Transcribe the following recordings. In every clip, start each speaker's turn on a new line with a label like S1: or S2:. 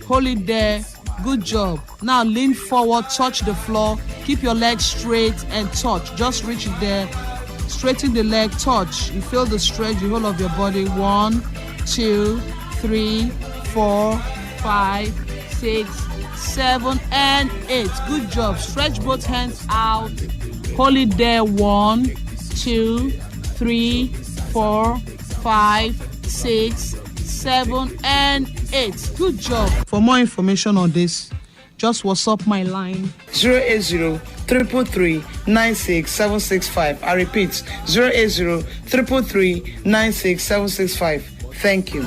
S1: Hold it there. Good job. Now lean forward, touch the floor. Keep your legs straight and touch. Just reach it there. Straighten the leg, touch. You feel the stretch, the whole of your body. 1, 2, 3, 4, 5, 6, 7, and 8. Good job. Stretch both hands out. Hold it there. 1, 2, 3, 4, 5, 6, 7, and 8. Good job. For more information on this, just WhatsApp my line 080-333-96765. I repeat, 080-333-96765. Thank you.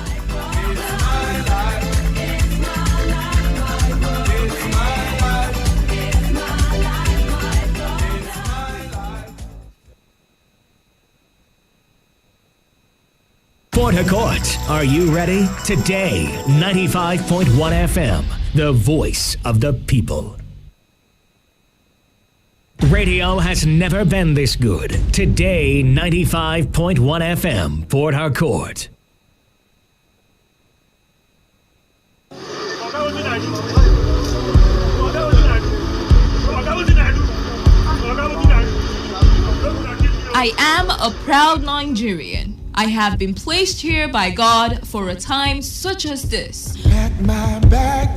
S2: Port Harcourt, are you ready? Today, 95.1 FM, the voice of the people. Radio has never been this good. Today, 95.1 FM, Port Harcourt.
S3: I am a proud Nigerian. I have been placed here by God for a time such as this.
S4: At my back,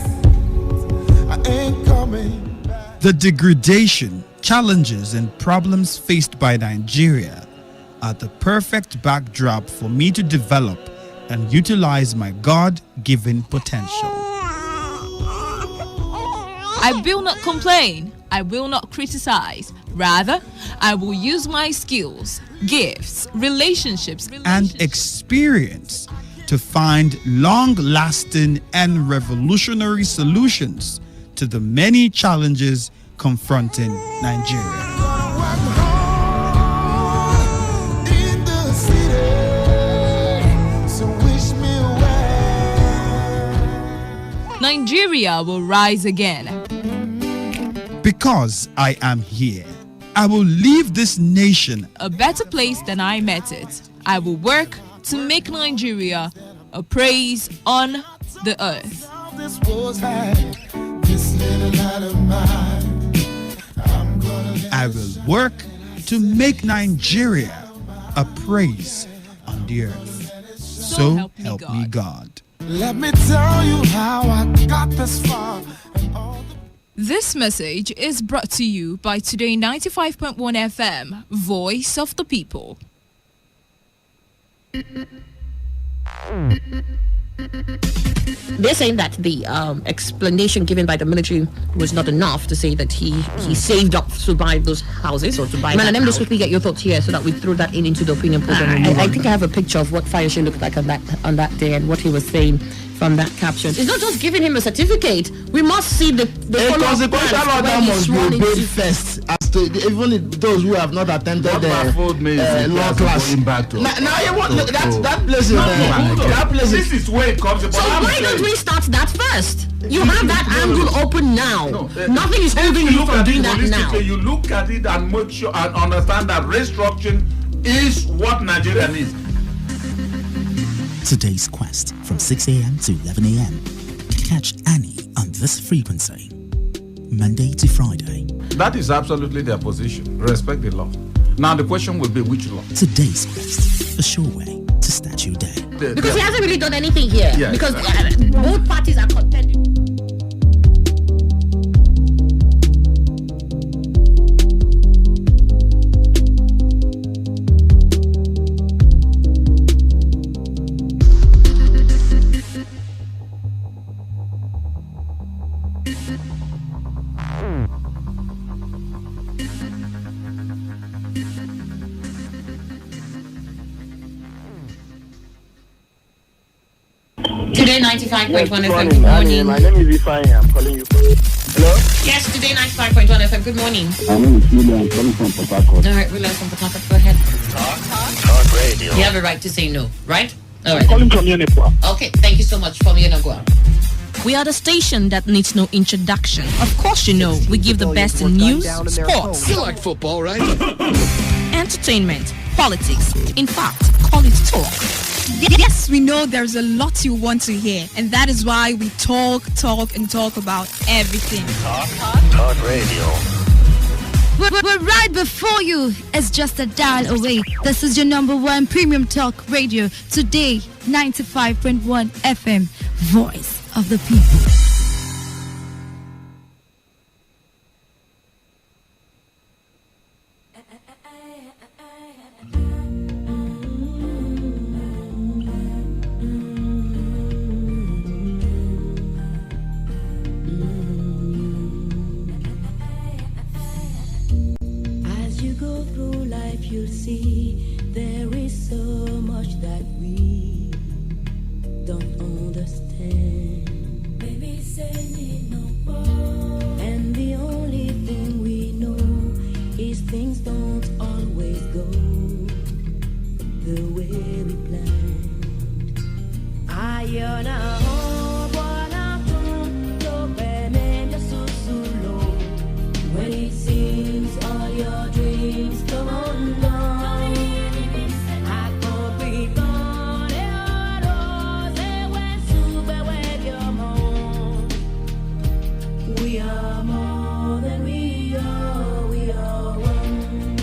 S4: I ain't coming back.
S5: The degradation, challenges, and problems faced by Nigeria are the perfect backdrop for me to develop and utilize my God-given potential.
S3: I will not complain. I will not criticize. Rather, I will use my skills, gifts, relationships,
S5: and experience to find long-lasting and revolutionary solutions to the many challenges confronting Nigeria.
S3: Nigeria will rise again.
S5: Because I am here, I will leave this nation
S3: a better place than I met it. I will work to make Nigeria a praise on the earth.
S5: I will work to make Nigeria a praise on the earth. So help me God.
S4: Let me tell you how I got this far.
S3: This message is brought to you by Today 95.1 FM, Voice of the People.
S6: They're saying that the explanation given by the military was not enough to say that he saved up to buy those houses or to buy. Man, let me just quickly get your thoughts here so that we throw that into the opinion program. I think I have a picture of what Fayose looked like on that day and what he was saying from that caption. It's not just giving him a certificate. We must see the
S7: consequential order must be obeyed first. As to even those who have not attended the law class. Now you want that place is that place.
S8: This is where it comes about.
S6: So why don't we start that first? You have that angle open now. Nothing is holding you from doing that now.
S8: You look at it and make sure and understand that restructuring is what Nigeria needs.
S9: Today's quest from 6 a.m. to 11 a.m. Catch Annie on this frequency, Monday to Friday.
S8: That is absolutely their position. Respect the law. Now the question will be which law?
S9: Today's quest, a sure way to start your day.
S6: Because he hasn't really done anything here.
S8: Yeah,
S6: because both parties are contending. Today 95.1 FM, good morning.
S7: My name is Ifeanyi. I'm calling you. Hello?
S6: Yes, Today 95.1 FM, good morning.
S7: My name is William. I'm calling from Port Harcourt.
S6: All right, William from Port Harcourt, go ahead.
S7: Talk radio.
S6: You have a right to say no, right? All right.
S7: I'm calling from Yenegua.
S6: Okay, thank you so much from Yenegua.
S10: We are the station that needs no introduction. Of course, you know, we give the best in news, sports.
S11: You like football, right?
S10: Entertainment, politics. In fact, call it talk. Yes, we know there's a lot you want to hear, and that is why we talk about everything.
S2: Talk radio.
S11: We're right before you. It's just a dial away. This is your number one premium talk radio. Today, 95.1 FM, voice of the people.
S12: You'll see there is so much that we don't understand. Baby, say me no more. And the only thing we know is things don't always go the way we planned. When it seems all your dreams come undone. We are more than we are, we are one.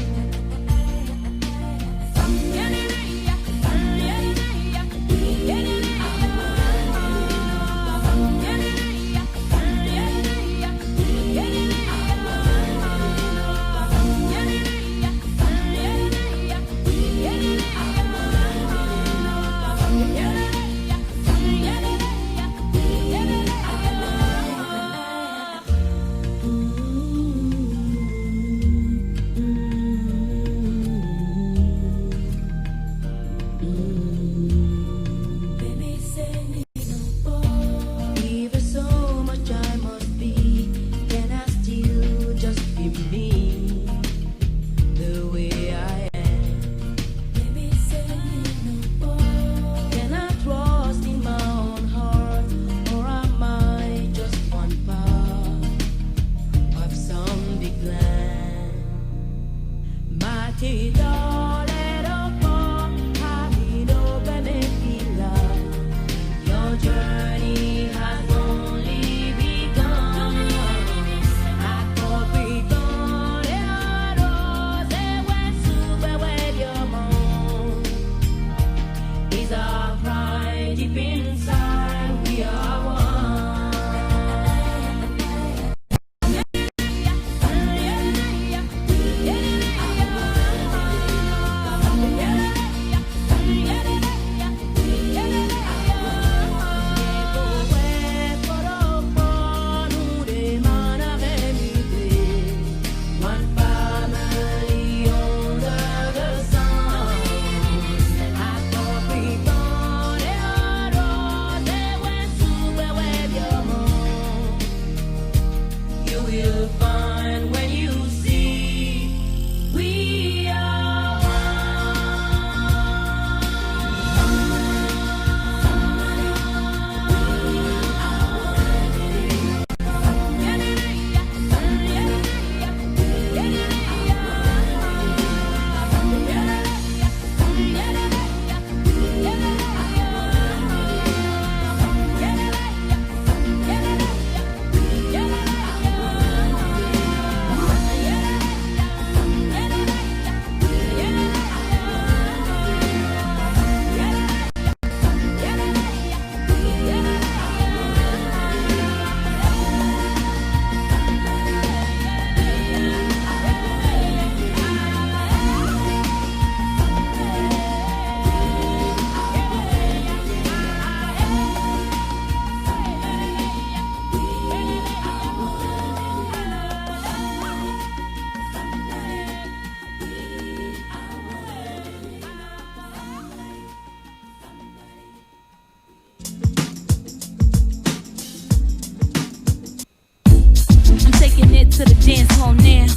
S10: To the dance hall now.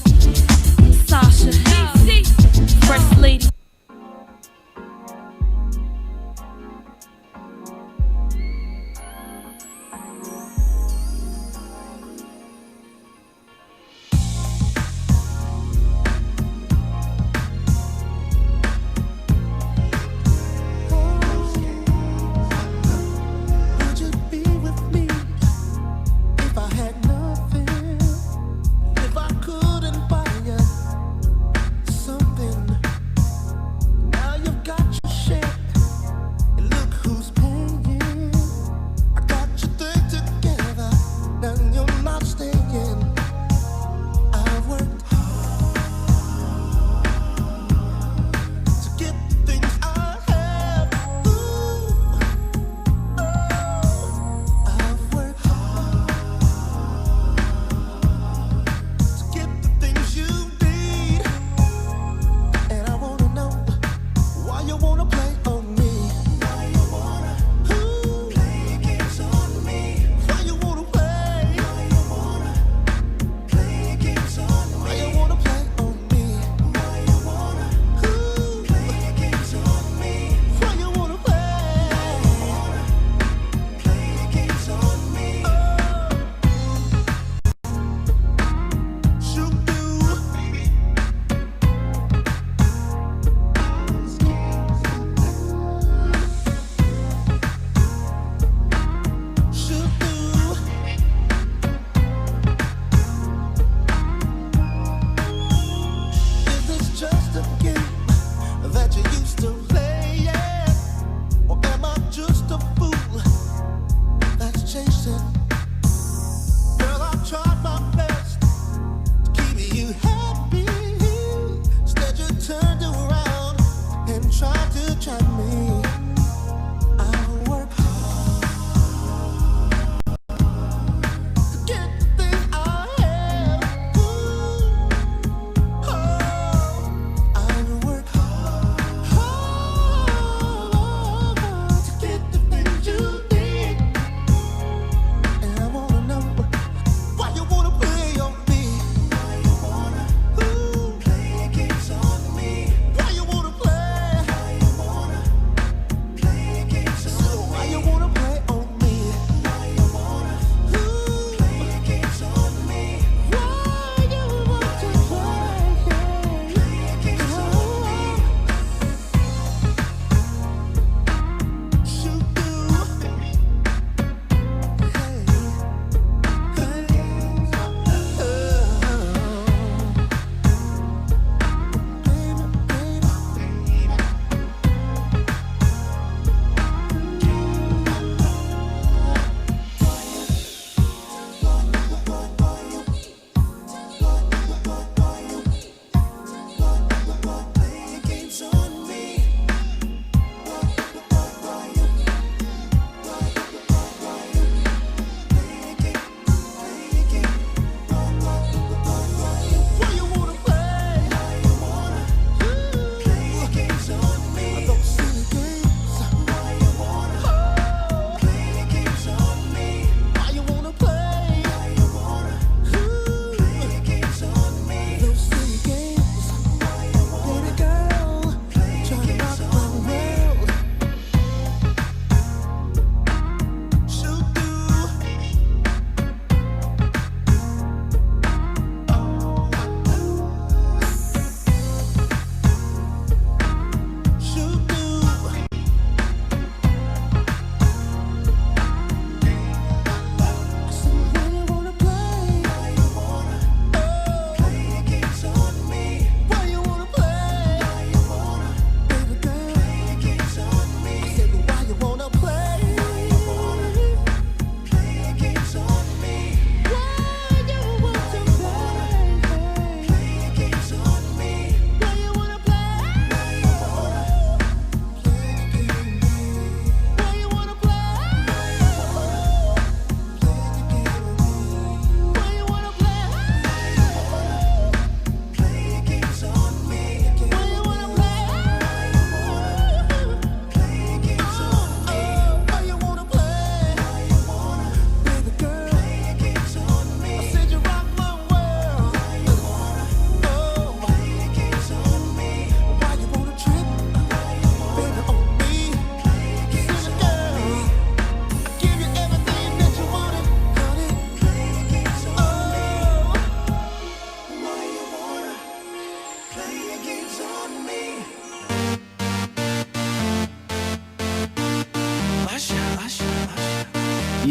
S10: Sasha, First Lady.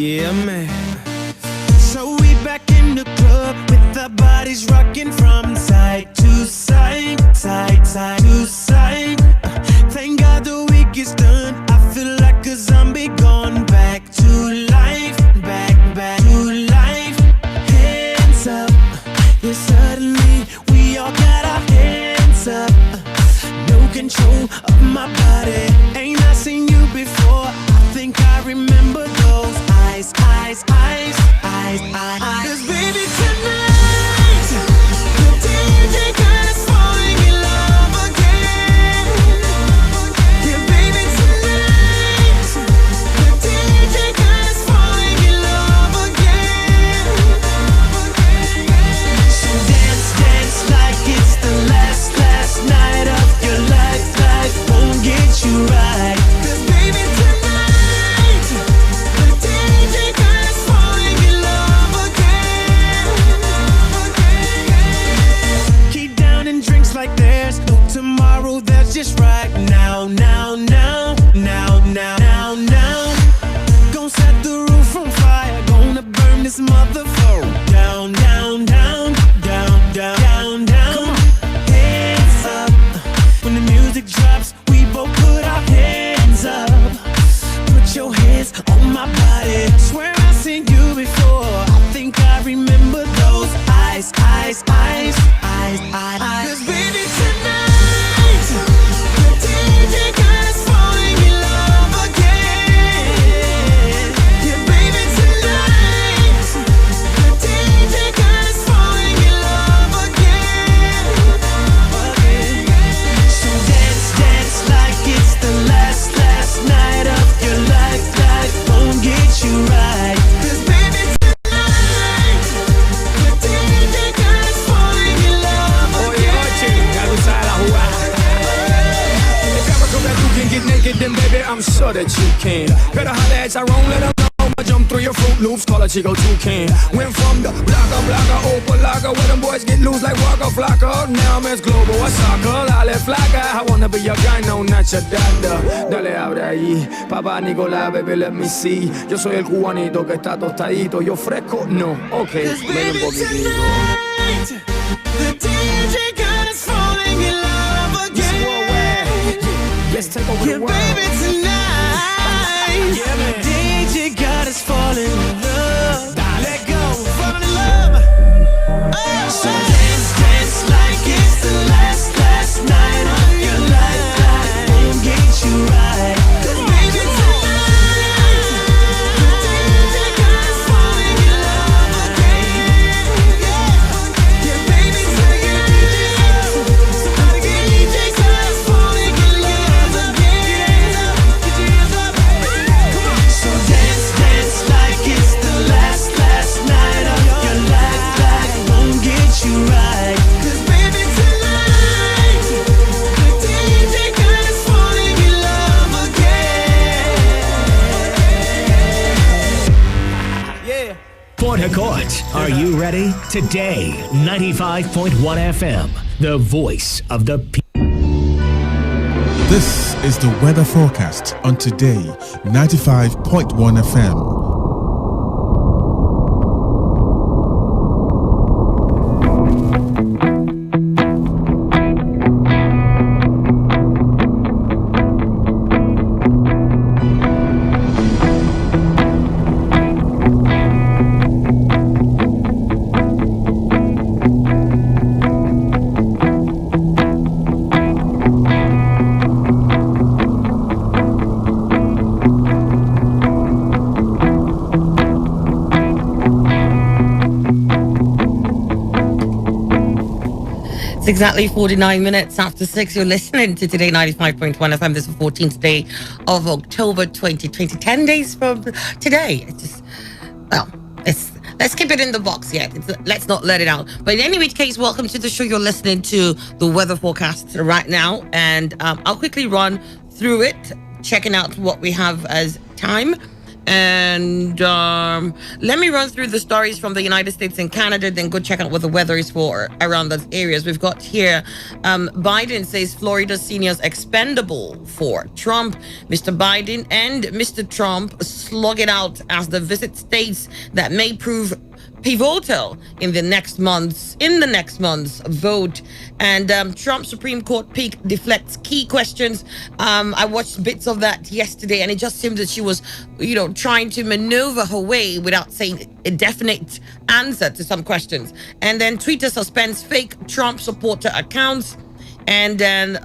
S13: Yeah, man. So we back in the club with our bodies rocking from side to side, side to side. Thank God the week is done. I feel like a zombie gone back to life, back to life. Hands up, yeah, suddenly we all got our hands up. No control of my body. Ain't I seen you before? I think I remember those eyes. Cause baby tonight, the DJ got us falling in love again. Yeah, baby tonight, the DJ got us falling in love again. So dance like it's the last night of your life. Life won't get you right. Cause baby tonight, the DJ got us falling in love again. Keep down and drinks like there's no tomorrow, that's just right now. Gonna set the roof on fire, gonna burn this motherfucker down. Come on, hands up. When the music drops, we both put our hands up. Put your hands on my body. Swear I've seen you before. I think I remember those eyes. Cause baby tonight, the DJ got us falling in love again. Yeah, baby tonight, the DJ got us falling in love again. So dance like it's the last night of your life. Life won't get you right. Cause baby tonight, the DJ got us falling in love again.
S14: If ever come that you can get naked, then baby, I'm sure that you can. Better holler at Tyrone, let them know. I jump through your Fruit Loops, call a Chico Toucan. Went from the blocker, open locker, where them boys get loose like Waka Flocka. Now I'm as global as soccer, Lale Flocka. I wanna be your guy, no, not your dada. Dale, abre ahí, papá Nicolás, baby, let me see. Yo soy el cubanito que está tostadito, yo fresco, no, ok, ven un poquitito.
S13: The DJ got us falling in love again.
S14: Let's take over the world.
S13: Baby tonight, the DJ got us falling in love. Let go, falling in love. So dance like it's the last night of your life. Life won't get you right. 'Cause baby tonight, the DJ got us falling in love again. Yeah, baby tonight, somebody get DJ got us falling in love again. Come on. So dance like it's the last night of your life. Life won't get you right. 'Cause baby tonight, the DJ got us falling in love again.
S14: Yeah.
S2: Port Harcourt, are you ready? Today, 95.1 FM, the voice of the people.
S4: This is the weather forecast on Today 95.1 FM.
S6: Exactly 49 minutes after 6. You're listening to Today 95.1 FM. This is the 14th day of October 2020. 10 days from today. It's just, let's keep it in the box yet. Let's not let it out. But in any case, welcome to the show. You're listening to the weather forecast right now. And I'll quickly run through it, checking out what we have as time. And let me run through the stories from the United States and Canada, then go check out what the weather is for around those areas. We've got here, Biden says Florida seniors expendable for Trump. Mr. Biden and Mr. Trump slug it out as they visit states that may prove pivotal in the next month's vote. And Trump Supreme Court pick deflects key questions. I watched bits of that yesterday, and it just seemed that she was, trying to maneuver her way without saying a definite answer to some questions. And then Twitter suspends fake Trump supporter accounts. And then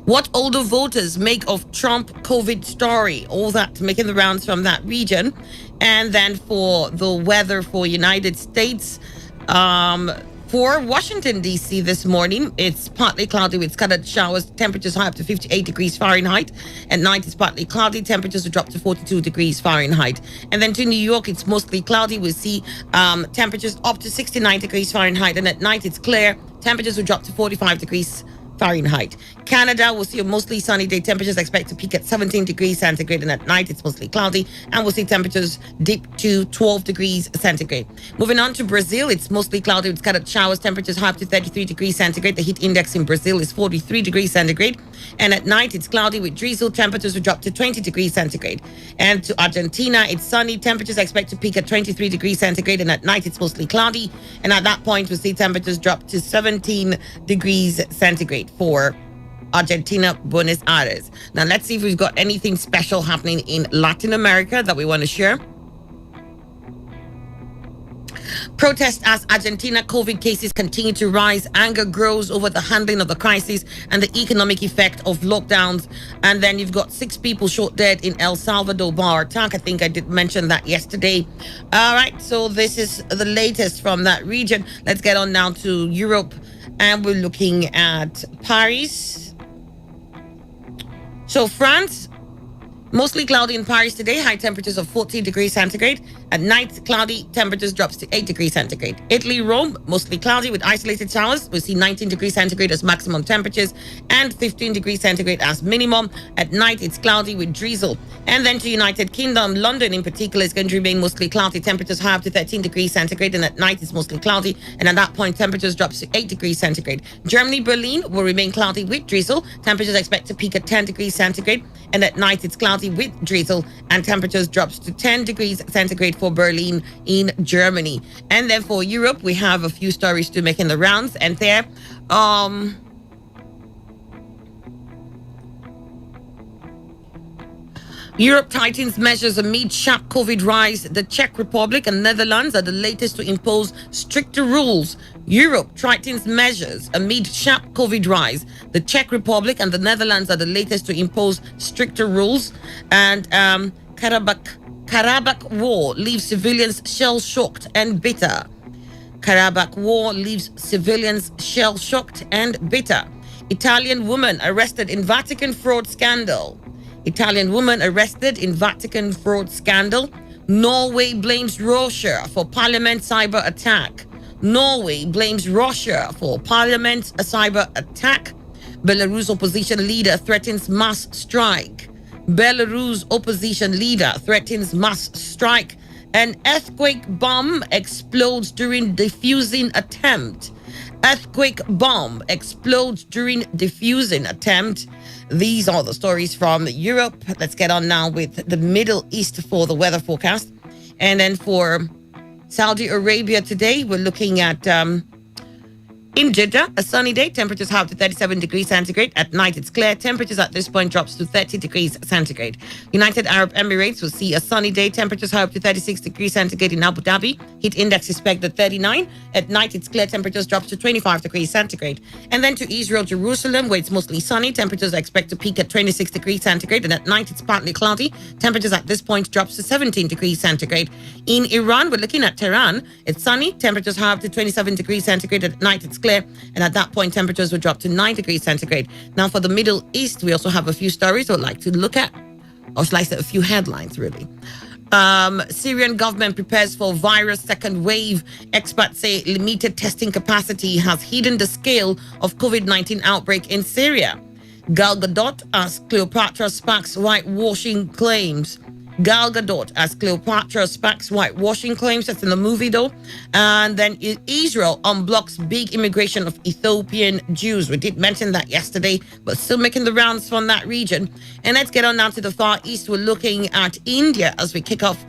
S6: what older voters make of Trump COVID story, all that making the rounds from that region. And then for the weather for United States, for Washington, D.C. this morning, it's partly cloudy with scattered showers. Temperatures high up to 58 degrees Fahrenheit. At night, it's partly cloudy. Temperatures will drop to 42 degrees Fahrenheit. And then to New York, it's mostly cloudy. We'll see temperatures up to 69 degrees Fahrenheit. And at night, it's clear. Temperatures will drop to 45 degrees Fahrenheit. Canada will see a mostly sunny day. Temperatures expect to peak at 17 degrees centigrade, and at night it's mostly cloudy, and we'll see temperatures dip to 12 degrees centigrade. Moving on to Brazil, it's mostly cloudy with scattered showers. Temperatures high up to 33 degrees centigrade. The heat index in Brazil is 43 degrees centigrade, and at night it's cloudy with drizzle. Temperatures will drop to 20 degrees centigrade. And to Argentina, it's sunny. Temperatures expect to peak at 23 degrees centigrade, and at night it's mostly cloudy, and at that point we'll see temperatures drop to 17 degrees centigrade for Argentina, Buenos Aires. Now let's see if we've got anything special happening in Latin America that we want to share. Protests as Argentina COVID cases continue to rise. Anger grows over the handling of the crisis and the economic effect of lockdowns. And then you've got 6 people shot dead in El Salvador bar attack. I think I did mention that yesterday. All right, so this is the latest from that region. Let's get on now to Europe. And we're looking at Paris. So France, mostly cloudy in Paris today. High temperatures of 14 degrees centigrade. At night, cloudy, temperatures drops to 8 degrees centigrade. Italy, Rome, mostly cloudy with isolated showers. We see 19 degrees centigrade as maximum temperatures and 15 degrees centigrade as minimum. At night, it's cloudy with drizzle. And then to United Kingdom, London in particular is going to remain mostly cloudy. Temperatures high up to 13 degrees centigrade, and at night it's mostly cloudy. And at that point, temperatures drops to 8 degrees centigrade. Germany, Berlin will remain cloudy with drizzle. Temperatures expect to peak at 10 degrees centigrade, and at night it's cloudy with drizzle, and temperatures drops to 10 degrees centigrade for Berlin in Germany. And then for Europe, we have a few stories to make in the rounds, and there Europe tightens measures amid sharp COVID rise. The Czech Republic and Netherlands are the latest to impose stricter rules. Europe tightens measures amid sharp COVID rise. The Czech Republic and the Netherlands are the latest to impose stricter rules. And Karabakh war leaves civilians shell-shocked and bitter. Karabakh war leaves civilians shell-shocked and bitter. Italian woman arrested in Vatican fraud scandal. Italian woman arrested in Vatican fraud scandal. Norway blames Russia for parliament cyber attack. Norway blames Russia for parliament cyber attack. Belarus opposition leader threatens mass strike. Belarus opposition leader threatens mass strike. An earthquake bomb explodes during defusing attempt. Earthquake bomb explodes during defusing attempt. These are the stories from Europe. Let's get on now with the Middle East for the weather forecast. And then for Saudi Arabia today, we're looking at in Jeddah, a sunny day. Temperatures high up to 37 degrees centigrade. At night, it's clear. Temperatures at this point drops to 30 degrees centigrade. United Arab Emirates will see a sunny day. Temperatures high up to 36 degrees centigrade in Abu Dhabi. Heat index expected 39. At night, it's clear. Temperatures drops to 25 degrees centigrade. And then to Israel, Jerusalem, where it's mostly sunny. Temperatures are expected to peak at 26 degrees centigrade. And at night, it's partly cloudy. Temperatures at this point drops to 17 degrees centigrade. In Iran, we're looking at Tehran. It's sunny. Temperatures high up to 27 degrees centigrade. At night, it's clear, and at that point temperatures will drop to 9 degrees centigrade. Now for the Middle East, we also have a few stories we'd like to look at, or slice at a few headlines really. Syrian government prepares for virus second wave. Experts say limited testing capacity has hidden the scale of COVID-19 outbreak in Syria. Gal Gadot as Cleopatra sparks whitewashing claims. Gal Gadot as Cleopatra sparks whitewashing claims. That's in the movie, though. And then Israel unblocks big immigration of Ethiopian Jews. We did mention that yesterday, but still making the rounds from that region. And let's get on now to the Far East. We're looking at India as we kick off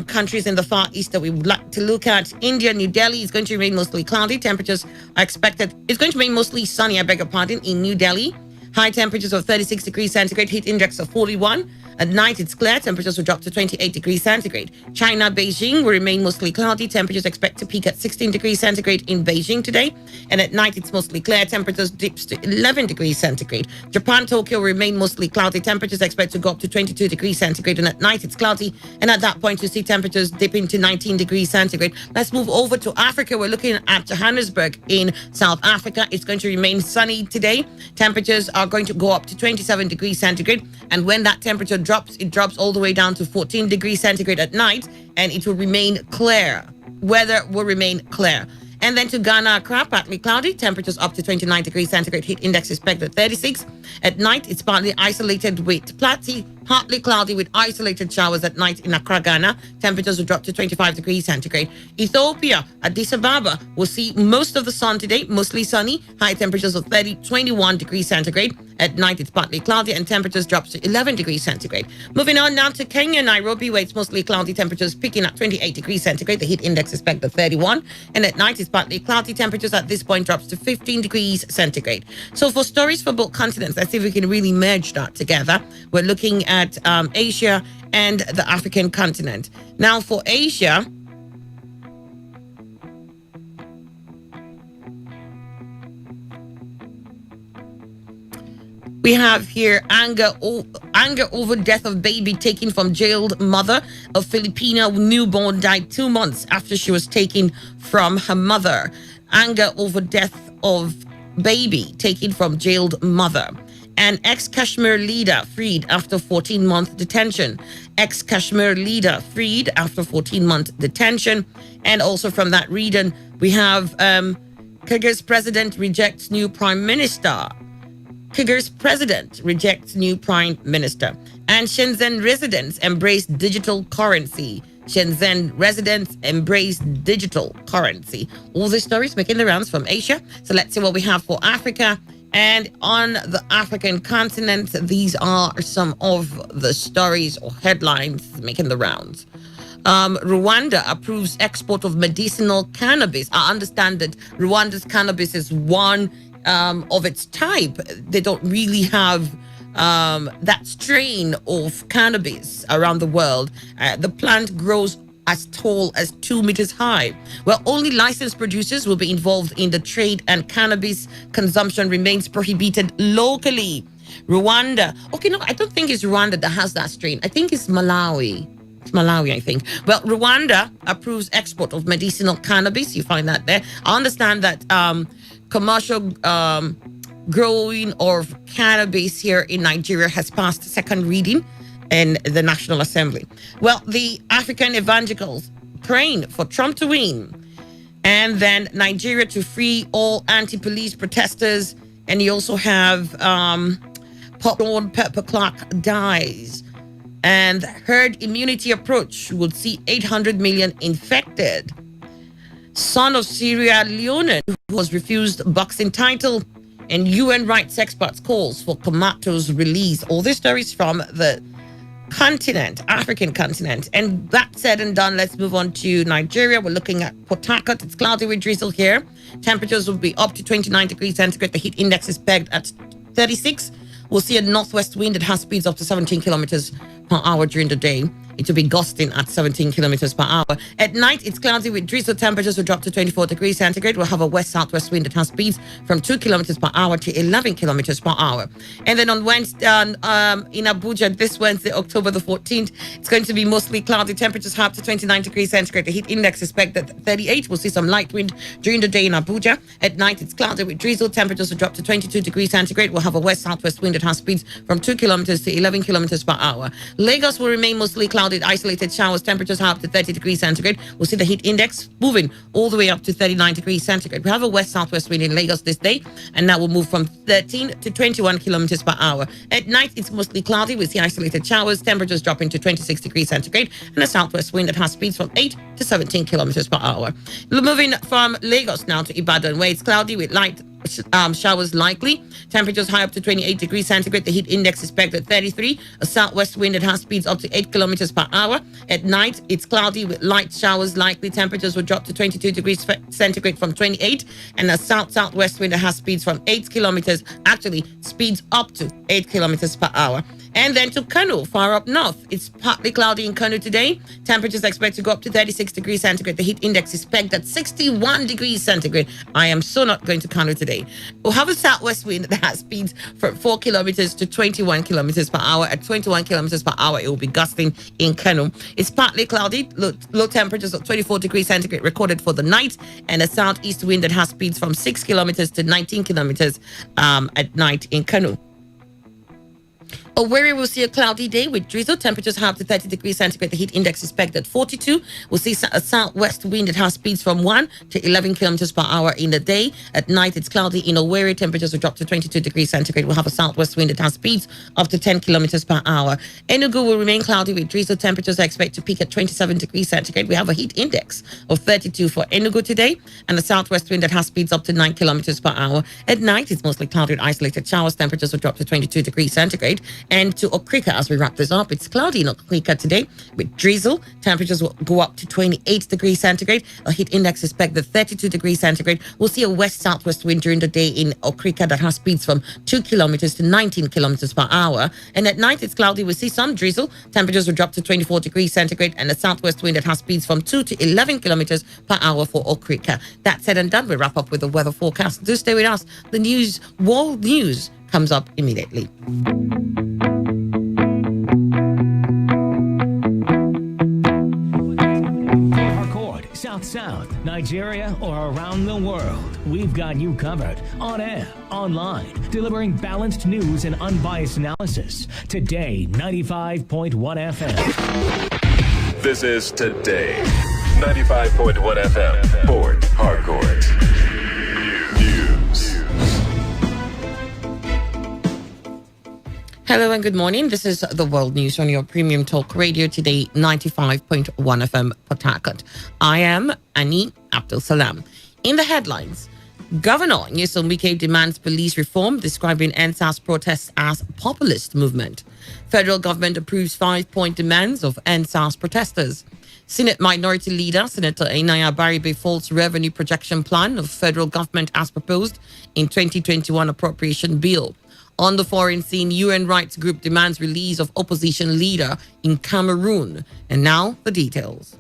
S6: countries in the Far East that we would like to look at. India, New Delhi is going to remain mostly cloudy. Temperatures are expected. It's going to remain mostly sunny, I beg your pardon, in New Delhi. High temperatures of 36 degrees centigrade, heat index of 41. At night, it's clear. Temperatures will drop to 28 degrees centigrade. China, Beijing will remain mostly cloudy. Temperatures expect to peak at 16 degrees centigrade in Beijing today. And at night, it's mostly clear. Temperatures dips to 11 degrees centigrade. Japan, Tokyo will remain mostly cloudy. Temperatures expect to go up to 22 degrees centigrade. And at night, it's cloudy. And at that point, you see temperatures dipping to 19 degrees centigrade. Let's move over to Africa. We're looking at Johannesburg in South Africa. It's going to remain sunny today. Temperatures are going to go up to 27 degrees centigrade. And when that temperature drops, it drops all the way down to 14 degrees centigrade at night, and it will remain clear. Weather will remain clear. And then to Ghana, Accra, partly cloudy, temperatures up to 29 degrees centigrade, heat index expected 36. At night, it's partly isolated with partly cloudy with isolated showers at night in Accra, Ghana. Temperatures will drop to 25 degrees centigrade. Ethiopia, Addis Ababa, will see most of the sun today, mostly sunny. High temperatures of 21 degrees centigrade. At night, it's partly cloudy and temperatures drops to 11 degrees centigrade. Moving on now to Kenya, Nairobi, where it's mostly cloudy, temperatures peaking at 28 degrees centigrade. The heat index is expected 31. And at night, it's partly cloudy. Temperatures at this point drops to 15 degrees centigrade. So for stories for both continents, let's see if we can really merge that together. We're looking at Asia and the African continent. Now for Asia, we have here anger over death of baby taken from jailed mother. A Filipino newborn died 2 months after she was taken from her mother. Anger over death of baby taken from jailed mother. An ex-Kashmir leader freed after 14-month detention. Ex-Kashmir leader freed after 14-month detention. And also from that region, we have Kyrgyz president rejects new prime minister. Kyrgyz president rejects new prime minister. And Shenzhen residents embrace digital currency. Shenzhen residents embrace digital currency. All these stories making the rounds from Asia. So let's see what we have for Africa. And on the African continent, these are some of the stories or headlines making the rounds. Rwanda approves export of medicinal cannabis. I understand that Rwanda's cannabis is one of its type. They don't really have that strain of cannabis around the world. The plant grows as tall as 2 meters high. Well, only licensed producers will be involved in the trade, and cannabis consumption remains prohibited locally. Rwanda. Okay, no, I don't think it's Rwanda that has that strain. I think it's Malawi. It's Malawi, I think. Well, Rwanda approves export of medicinal cannabis. You find that there. I understand that commercial growing of cannabis here in Nigeria has passed second reading in the National Assembly. Well, the African evangelicals praying for Trump to win. And then Nigeria to free all anti-police protesters. And you also have Pepper Clark dies. And herd immunity approach will see 800 million infected. Son of Sierra Leone who was refused boxing title. And UN rights experts calls for Kamato's release. All these stories from the continent, African continent. And that said and done, let's move on to Nigeria. We're looking at Port Harcourt. It's cloudy with drizzle here. Temperatures will be up to 29 degrees centigrade. The heat index is pegged at 36. We'll see a northwest wind that has speeds up to 17 kilometers per hour during the day. It will be gusting at 17 kilometers per hour. At night, it's cloudy with drizzle. Temperatures will drop to 24 degrees centigrade. We'll have a west-southwest wind that has speeds from 2 kilometers per hour to 11 kilometers per hour. And then on Wednesday, in Abuja, this Wednesday, October the 14th, it's going to be mostly cloudy. Temperatures up to 29 degrees centigrade. The heat index is expected at 38. We'll see some light wind during the day in Abuja. At night, it's cloudy with drizzle. Temperatures will drop to 22 degrees centigrade. We'll have a west-southwest wind that has speeds from 2 kilometers to 11 kilometers per hour. Lagos will remain mostly cloudy. clouded, isolated showers. Temperatures high up to 30 degrees centigrade. We'll see the heat index moving all the way up to 39 degrees centigrade. We have a west-southwest wind in Lagos this day, and that will move from 13 to 21 kilometers per hour. At night, it's mostly cloudy. We see isolated showers. Temperatures dropping to 26 degrees centigrade, and a southwest wind that has speeds from 8 to 17 kilometers per hour. Moving from Lagos now to Ibadan, where it's cloudy with light showers likely. Temperatures high up to 28 degrees centigrade. The heat index is pegged at 33. A southwest wind that has speeds up to 8 kilometers per hour. At night, it's cloudy with light showers likely. Temperatures will drop to 22 degrees centigrade from 28. And a southwest wind that has speeds from 8 kilometers, actually speeds up to 8 kilometers per hour. And then to Kano, far up north. It's partly cloudy in Kano today. Temperatures expect to go up to 36 degrees centigrade. The heat index is pegged at 61 degrees centigrade. I am so not going to Kano today. We'll have a southwest wind that has speeds from 4 kilometers to 21 kilometers per hour. At 21 kilometers per hour, it will be gusting in Kano. It's partly cloudy. Low temperatures of 24 degrees centigrade recorded for the night. And a southeast wind that has speeds from 6 kilometers to 19 kilometers at night in Kano. Owerri will see a cloudy day with drizzle. Temperatures high up to 30 degrees centigrade. The heat index is pegged at 42. We'll see a southwest wind that has speeds from 1 to 11 kilometers per hour in the day. At night, it's cloudy in Owerri. Temperatures will drop to 22 degrees centigrade. We'll have a southwest wind that has speeds up to 10 kilometers per hour. Enugu will remain cloudy with drizzle. Temperatures are expected to peak at 27 degrees centigrade. We have a heat index of 32 for Enugu today, and a southwest wind that has speeds up to 9 kilometers per hour. At night, it's mostly cloudy with isolated showers. Temperatures will drop to 22 degrees centigrade. And to Okrika, as we wrap this up, it's cloudy in Okrika today with drizzle. Temperatures will go up to 28 degrees centigrade. A heat index is pegged at 32 degrees centigrade. We'll see a west-southwest wind during the day in Okrika that has speeds from 2 kilometers to 19 kilometers per hour. And at night, it's cloudy. We'll see some drizzle. Temperatures will drop to 24 degrees centigrade, and a southwest wind that has speeds from 2 to 11 kilometers per hour for Okrika. That said and done, we wrap up with the weather forecast. Do stay with us. The news, world news, comes up immediately.
S2: South, Nigeria, or around the world, we've got you covered. On air, online, delivering balanced news and unbiased analysis. Today, 95.1 FM.
S15: This is Today, 95.1 FM, Port Harcourt. News.
S6: Hello and good morning. This is the World News on your Premium Talk Radio Today, 95.1 FM, Port Harcourt. I am Annie Abdul Salam. In the headlines, Governor Nyesom Wike demands police reform, describing NSAS protests as populist movement. Federal government approves 5-point demands of NSAS protesters. Senate Minority Leader Senator Enaya Baribe faults revenue projection plan of federal government as proposed in 2021 appropriation bill. On the foreign scene, UN rights group demands release of opposition leader in Cameroon. And now the details.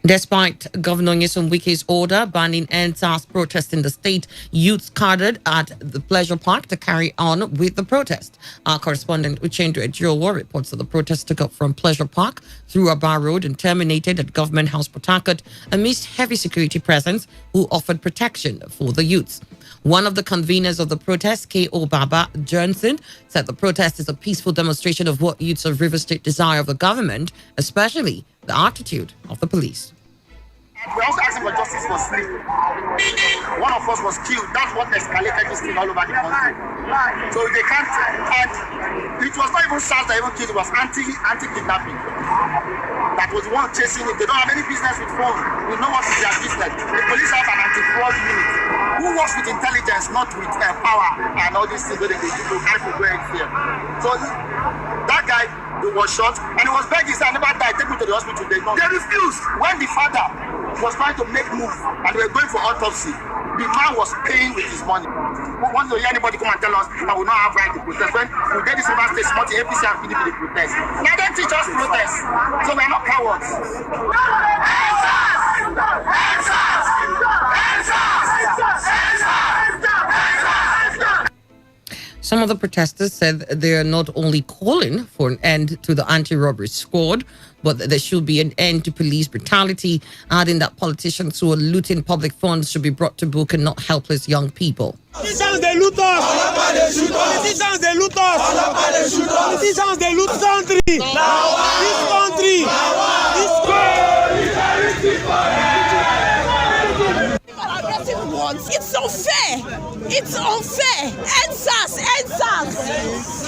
S6: Despite Governor Nyesom Wike's order banning NSAS protest in the state, youths gathered at the Pleasure Park to carry on with the protest. Our correspondent Uchendu Ejiowo reports that the protest took up from Pleasure Park through Aba Road and terminated at Government House Port Harcourt amidst heavy security presence who offered protection for the youths. One of the conveners of the protest, K.O. Baba Johnson, said the protest is a peaceful demonstration of what youths of Rivers State desire of the government, especially the attitude of the police.
S16: We're also asking for justice for sleep. One of us was killed. That's what escalated this thing all over the country. So they can't, and it was not even SARS that even killed, it was anti-kidnapping. That was the one chasing it. They don't have any business with phone. We know what is their business. The police have an anti-fraud unit who works with intelligence, not with power and all these things where they do carry people here. So that guy was shot and he was begging, he said, I never died, take me to the hospital. They refused. When the father was trying to make move and we were going for autopsy, the man was paying with his money. Once you hear anybody come and tell us that we don't have right to protest, when we get this River State smart, APC and PDP they protest. Now they teach us protest, so we are not cowards.
S6: Some of the protesters said they are not only calling for an end to the anti-robbery squad, but that there should be an end to police brutality, adding that politicians who are looting public funds should be brought to book and not helpless young people.
S14: Politicians, they loot us. Politicians, they loot us. Politicians, they loot country. This country.
S17: It's unfair. It's unfair. End SARS. End SARS.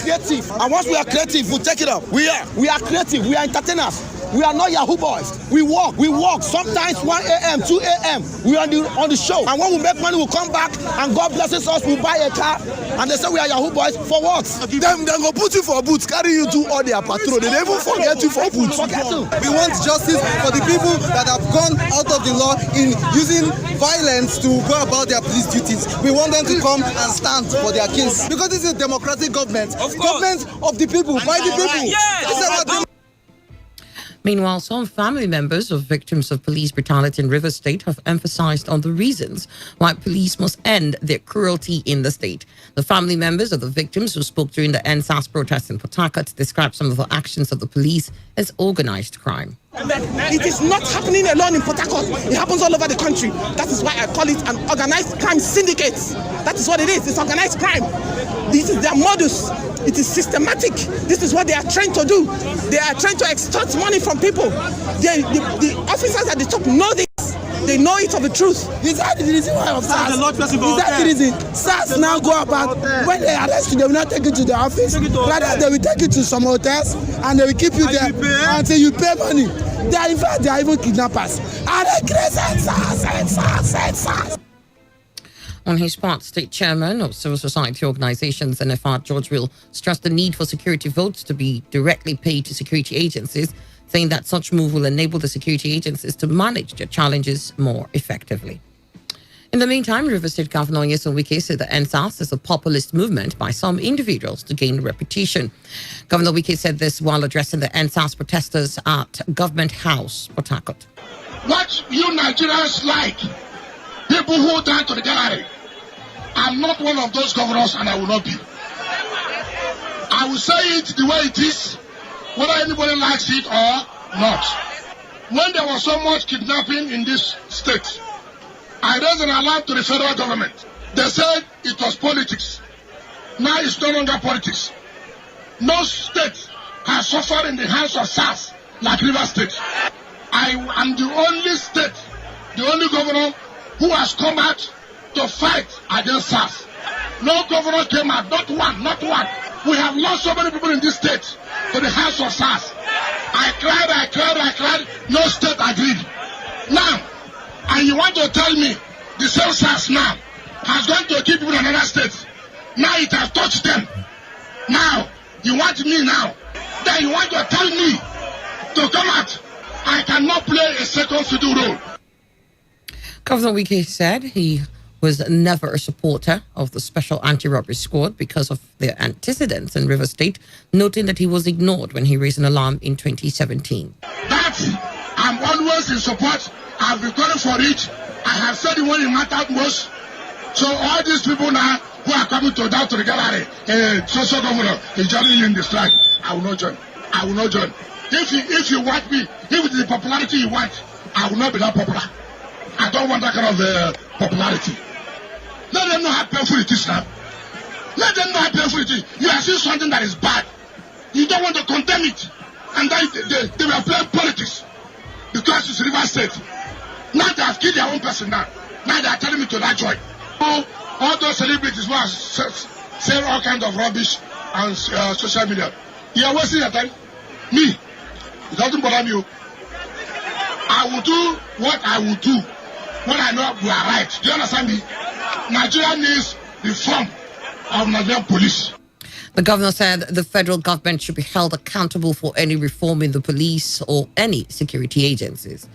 S18: Creative. And once we are creative, we'll take it up. We are creative. We are entertainers. We are not Yahoo boys. We walk. Sometimes 1 a.m., 2 a.m. We are on the show. And when we make money, we'll come back and God blesses us. We buy a car and they say we are Yahoo boys for what?
S19: Them go put you for boots, carry you to all their patrol. They even forget you for boots.
S20: We want justice for the people that have gone out of the law in using violence to go about their police duties. We want them to come and stand for their case because this is a democratic government. Government of the people, by the people. Yes.
S6: Meanwhile, some family members of victims of police brutality in Rivers State have emphasized on the reasons why police must end their cruelty in the state. The family members of the victims who spoke during the NSAS protest in Port Harcourt described some of the actions of the police as organized crime.
S18: It is not happening alone in Port Harcourt. It happens all over the country. That is why I call it an organized crime syndicate. That is what it is. It's organized crime. This is their modus. It is systematic. This is what they are trying to do. They are trying to extort money from people. The officers at the top know this. They know it of the truth. Is that the reason why of SARS? Is that the reason? SARS now go about, when they arrest you, they will not take you to the office. Rather, they will take you to some hotels and they will keep you there until you pay money. They are, in fact, they are even kidnappers. And they create SARS.
S6: On his part, State Chairman of Civil Society Organizations, NFR George Will, stressed the need for security votes to be directly paid to security agencies, saying that such move will enable the security agencies to manage their challenges more effectively. In the meantime, River State Governor Nyesom Wike said the NSAS is a populist movement by some individuals to gain reputation. Governor Wike said this while addressing the NSAS protesters at Government House, Port Harcourt.
S16: What you Nigerians like, people who die to the gallery, I'm not one of those governors and I will not be. I will say it the way it is, whether anybody likes it or not. When there was so much kidnapping in this state, I raised an alarm to the federal government. They said it was politics. Now it's no longer politics. No state has suffered in the hands of SARS like Rivers State. I am the only state, the only governor who has come out to fight against SARS. No governor came out, not one. We have lost so many people in this state to the hands of SARS. I cried. No state agreed. Now, and you want to tell me the same SARS now has gone to keep people in another state. Now it has touched them. Now, you want me now. Then you want to tell me to come out. I cannot play a second fiddle role.
S6: Governor Wike said he was never a supporter of the Special Anti-Robbery Squad because of their antecedents in River State, noting that he was ignored when he raised an alarm in 2017.
S16: That I'm always in support. I've been calling for it. I have said it when it mattered most. So all these people now who are coming to down to the gallery, social governor is joining you in the strike. I will not join. If you want me, if it is the popularity you want, I will not be that popular. I don't want that kind of popularity. Let them know how painful it is now. Let them know how painful it is. You are seeing something that is bad. You don't want to condemn it. And then they were playing politics. Because it's River State. Now they have killed their own person now. Now they are telling me to not join. All those celebrities who are saying all kinds of rubbish on social media. You are wasting your time. Me. It doesn't bother me. I will do what I will do when I know we are right. Do you understand me? Nigeria needs reform of Nigerian police.
S6: The governor said the federal government should be held accountable for any reform in the police or any security agencies.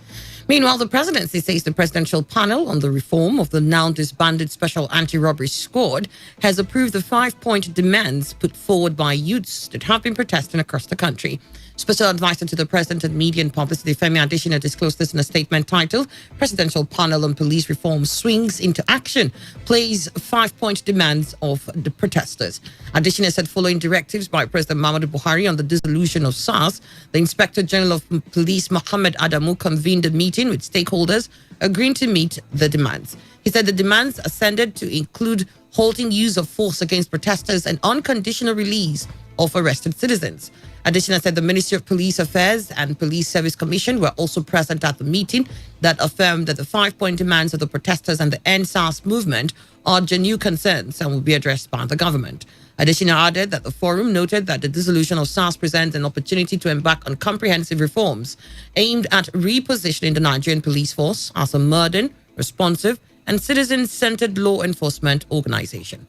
S6: Meanwhile, the presidency says the presidential panel on the reform of the now disbanded Special Anti-Robbery Squad has approved the 5-point demands put forward by youths that have been protesting across the country. Special advisor to the President on Media and Publicity, Femi Adesina, disclosed this in a statement titled Presidential Panel on Police Reform Swings into Action, plays 5-point demands of the protesters. Adesina said following directives by President Muhammadu Buhari on the dissolution of SARS, the Inspector General of Police, Mohammed Adamu, convened a meeting with stakeholders agreeing to meet the demands. He said the demands ascended to include halting use of force against protesters and unconditional release of arrested citizens. Adesina said the Ministry of Police Affairs and Police Service Commission were also present at the meeting that affirmed that the 5-point demands of the protesters and the End SARS movement are genuine concerns and will be addressed by the government. Adesina added that the forum noted that the dissolution of SARS presents an opportunity to embark on comprehensive reforms aimed at repositioning the Nigerian police force as a modern, responsive, and citizen-centered law enforcement organization.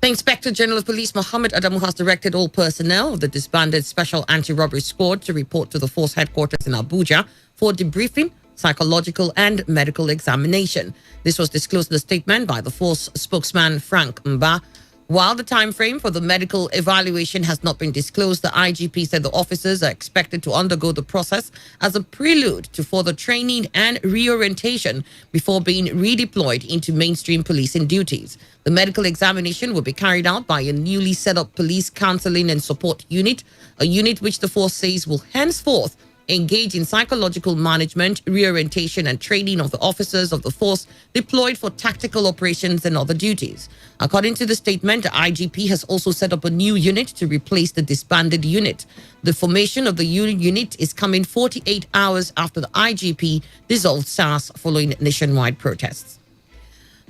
S6: The Inspector General of Police, Mohammed Adamu, has directed all personnel of the disbanded Special Anti-Robbery Squad to report to the force headquarters in Abuja for debriefing, psychological and medical examination. This was disclosed in a statement by the force spokesman Frank Mba. While the time frame for the medical evaluation has not been disclosed, the IGP said the officers are expected to undergo the process as a prelude to further training and reorientation before being redeployed into mainstream policing duties. The medical examination will be carried out by a newly set up police counseling and support unit, a unit which the force says will henceforth engage in psychological management, reorientation and training of the officers of the force deployed for tactical operations and other duties. According to the statement, the IGP has also set up a new unit to replace the disbanded unit. The formation of the unit is coming 48 hours after the IGP dissolved SARS following nationwide protests.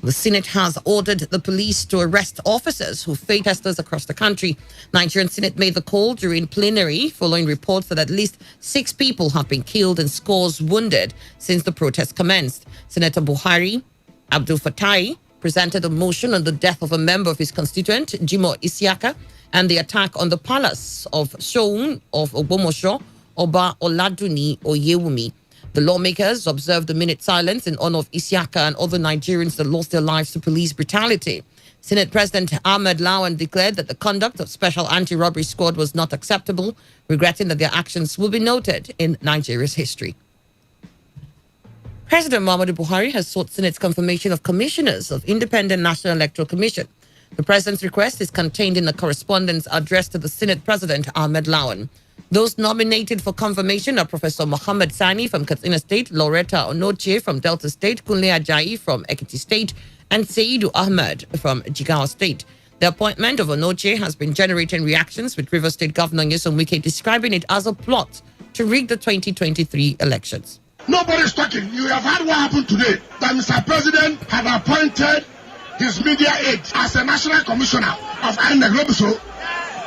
S6: The Senate has ordered the police to arrest officers who fake protesters across the country. Nigerian Senate made the call during plenary following reports that at least 6 people have been killed and scores wounded since the protests commenced. Senator Buhari Abdul Fatai presented a motion on the death of a member of his constituent, Jimoh Isiaka, and the attack on the palace of Shoun of Ogbomosho, Oba Oladuni Oyewumi. The lawmakers observed a minute silence in honor of Isiaka and other Nigerians that lost their lives to police brutality. Senate President Ahmed Lawan declared that the conduct of Special Anti-Robbery Squad was not acceptable, regretting that their actions will be noted in Nigeria's history. President Muhammadu Buhari has sought Senate's confirmation of commissioners of Independent National Electoral Commission. The president's request is contained in a correspondence addressed to the Senate President Ahmed Lawan. Those nominated for confirmation are Professor Mohammed Sani from Katsina State, Loretta Onoche from Delta State, Kunle Ajayi from Ekiti State, and Seidu Ahmed from Jigawa State. The appointment of Onoche has been generating reactions, with Rivers State Governor Nyesom Wike describing it as a plot to rig the 2023 elections.
S16: Nobody's talking. You have heard what happened today, that Mr. President had appointed his media aide as a national commissioner of INEC. So,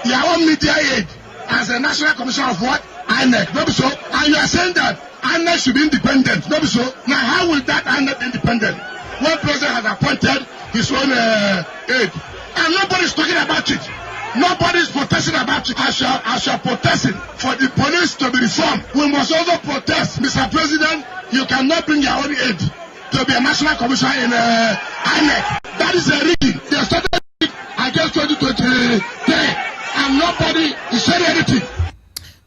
S16: their own media aide as a national commissioner of what? INEC. No, so, and you are saying that INEC should be independent. No, so, now how will that INEC be independent? One president has appointed his own aide, and nobody's talking about it. Nobody's protesting about it. As you are protesting for the police to be reformed, we must also protest. Mr. President, you cannot bring your own aide to be a national commissioner in INEC. That is a rigging. They started it against 2023, and nobody is saying anything.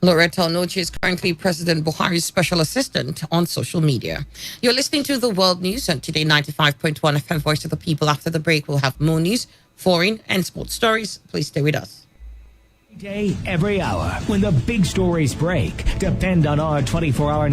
S6: Loretta Onoche is currently President Buhari's special assistant on social media. You're listening to the World News on Today 95.1 FM, Voice of the People. After the break, we'll have more news, foreign and sports stories. Please stay with us.
S2: Day, every hour, when the big stories break, depend on our 24-hour...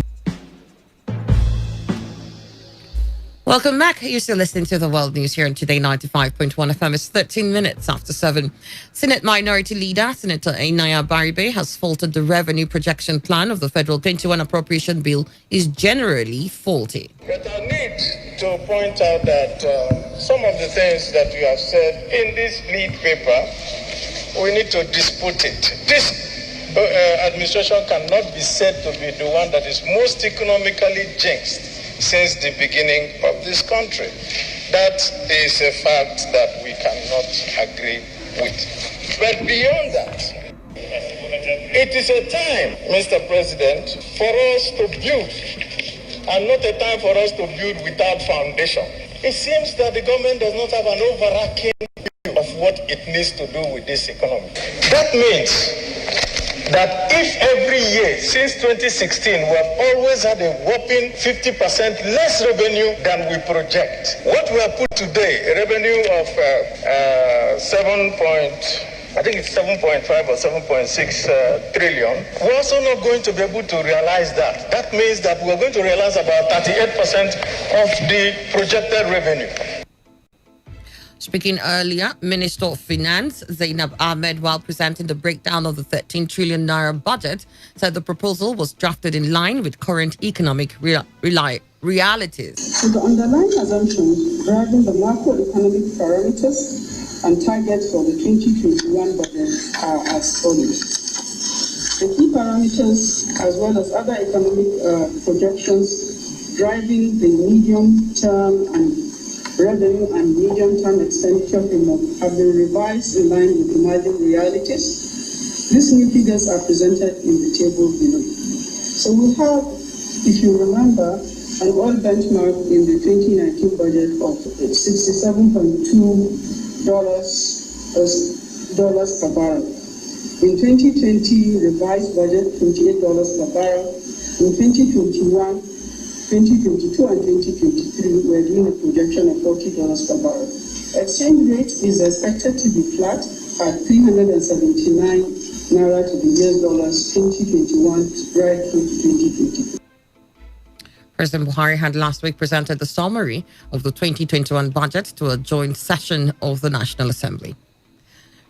S6: Welcome back. You're still listening to the World News here on Today 95.1 FM. It's 13 minutes after 7. Senate Minority Leader Senator Ainaya Baribe has faulted the revenue projection plan of the Federal 21 Appropriation Bill is generally faulty.
S21: But I need to point out that some of the things that you have said in this lead paper, we need to dispute it. This administration cannot be said to be the one that is most economically jinxed since the beginning of this country. That is a fact that we cannot agree with. But beyond that, It is a time, Mr. President, for us to build, and not a time for us to build without foundation. It seems that the government does not have an overarching view of what it needs to do with this economy. That means that if every year since 2016 we have always had a whopping 50% less revenue than we project, what we have put today, a revenue of 7.5 or 7.6 trillion, we're also not going to be able to realize that. That means that we're going to realize about 38% of the projected revenue.
S6: Speaking earlier, Minister of Finance Zainab Ahmed, while presenting the breakdown of the 13 trillion naira budget, said the proposal was drafted in line with current economic realities.
S1: So the underlying assumptions driving the macroeconomic parameters and targets for the 2021 budget are as follows. The key parameters, as well as other economic projections driving the medium-term and revenue and medium-term expenditure framework, have been revised in line with emerging realities. These new figures are presented in the table below. So we have, if you remember, an oil benchmark in the 2019 budget of $67.2 per barrel. In 2020 revised budget, $28 per barrel. In 2021, 2022 and 2023, we're doing a projection of $40 per barrel. Exchange rate is expected to be flat at 379 naira to the US dollars 2021 right through to 2023.
S6: President Buhari had last week presented the summary of the 2021 budget to a joint session of the National Assembly.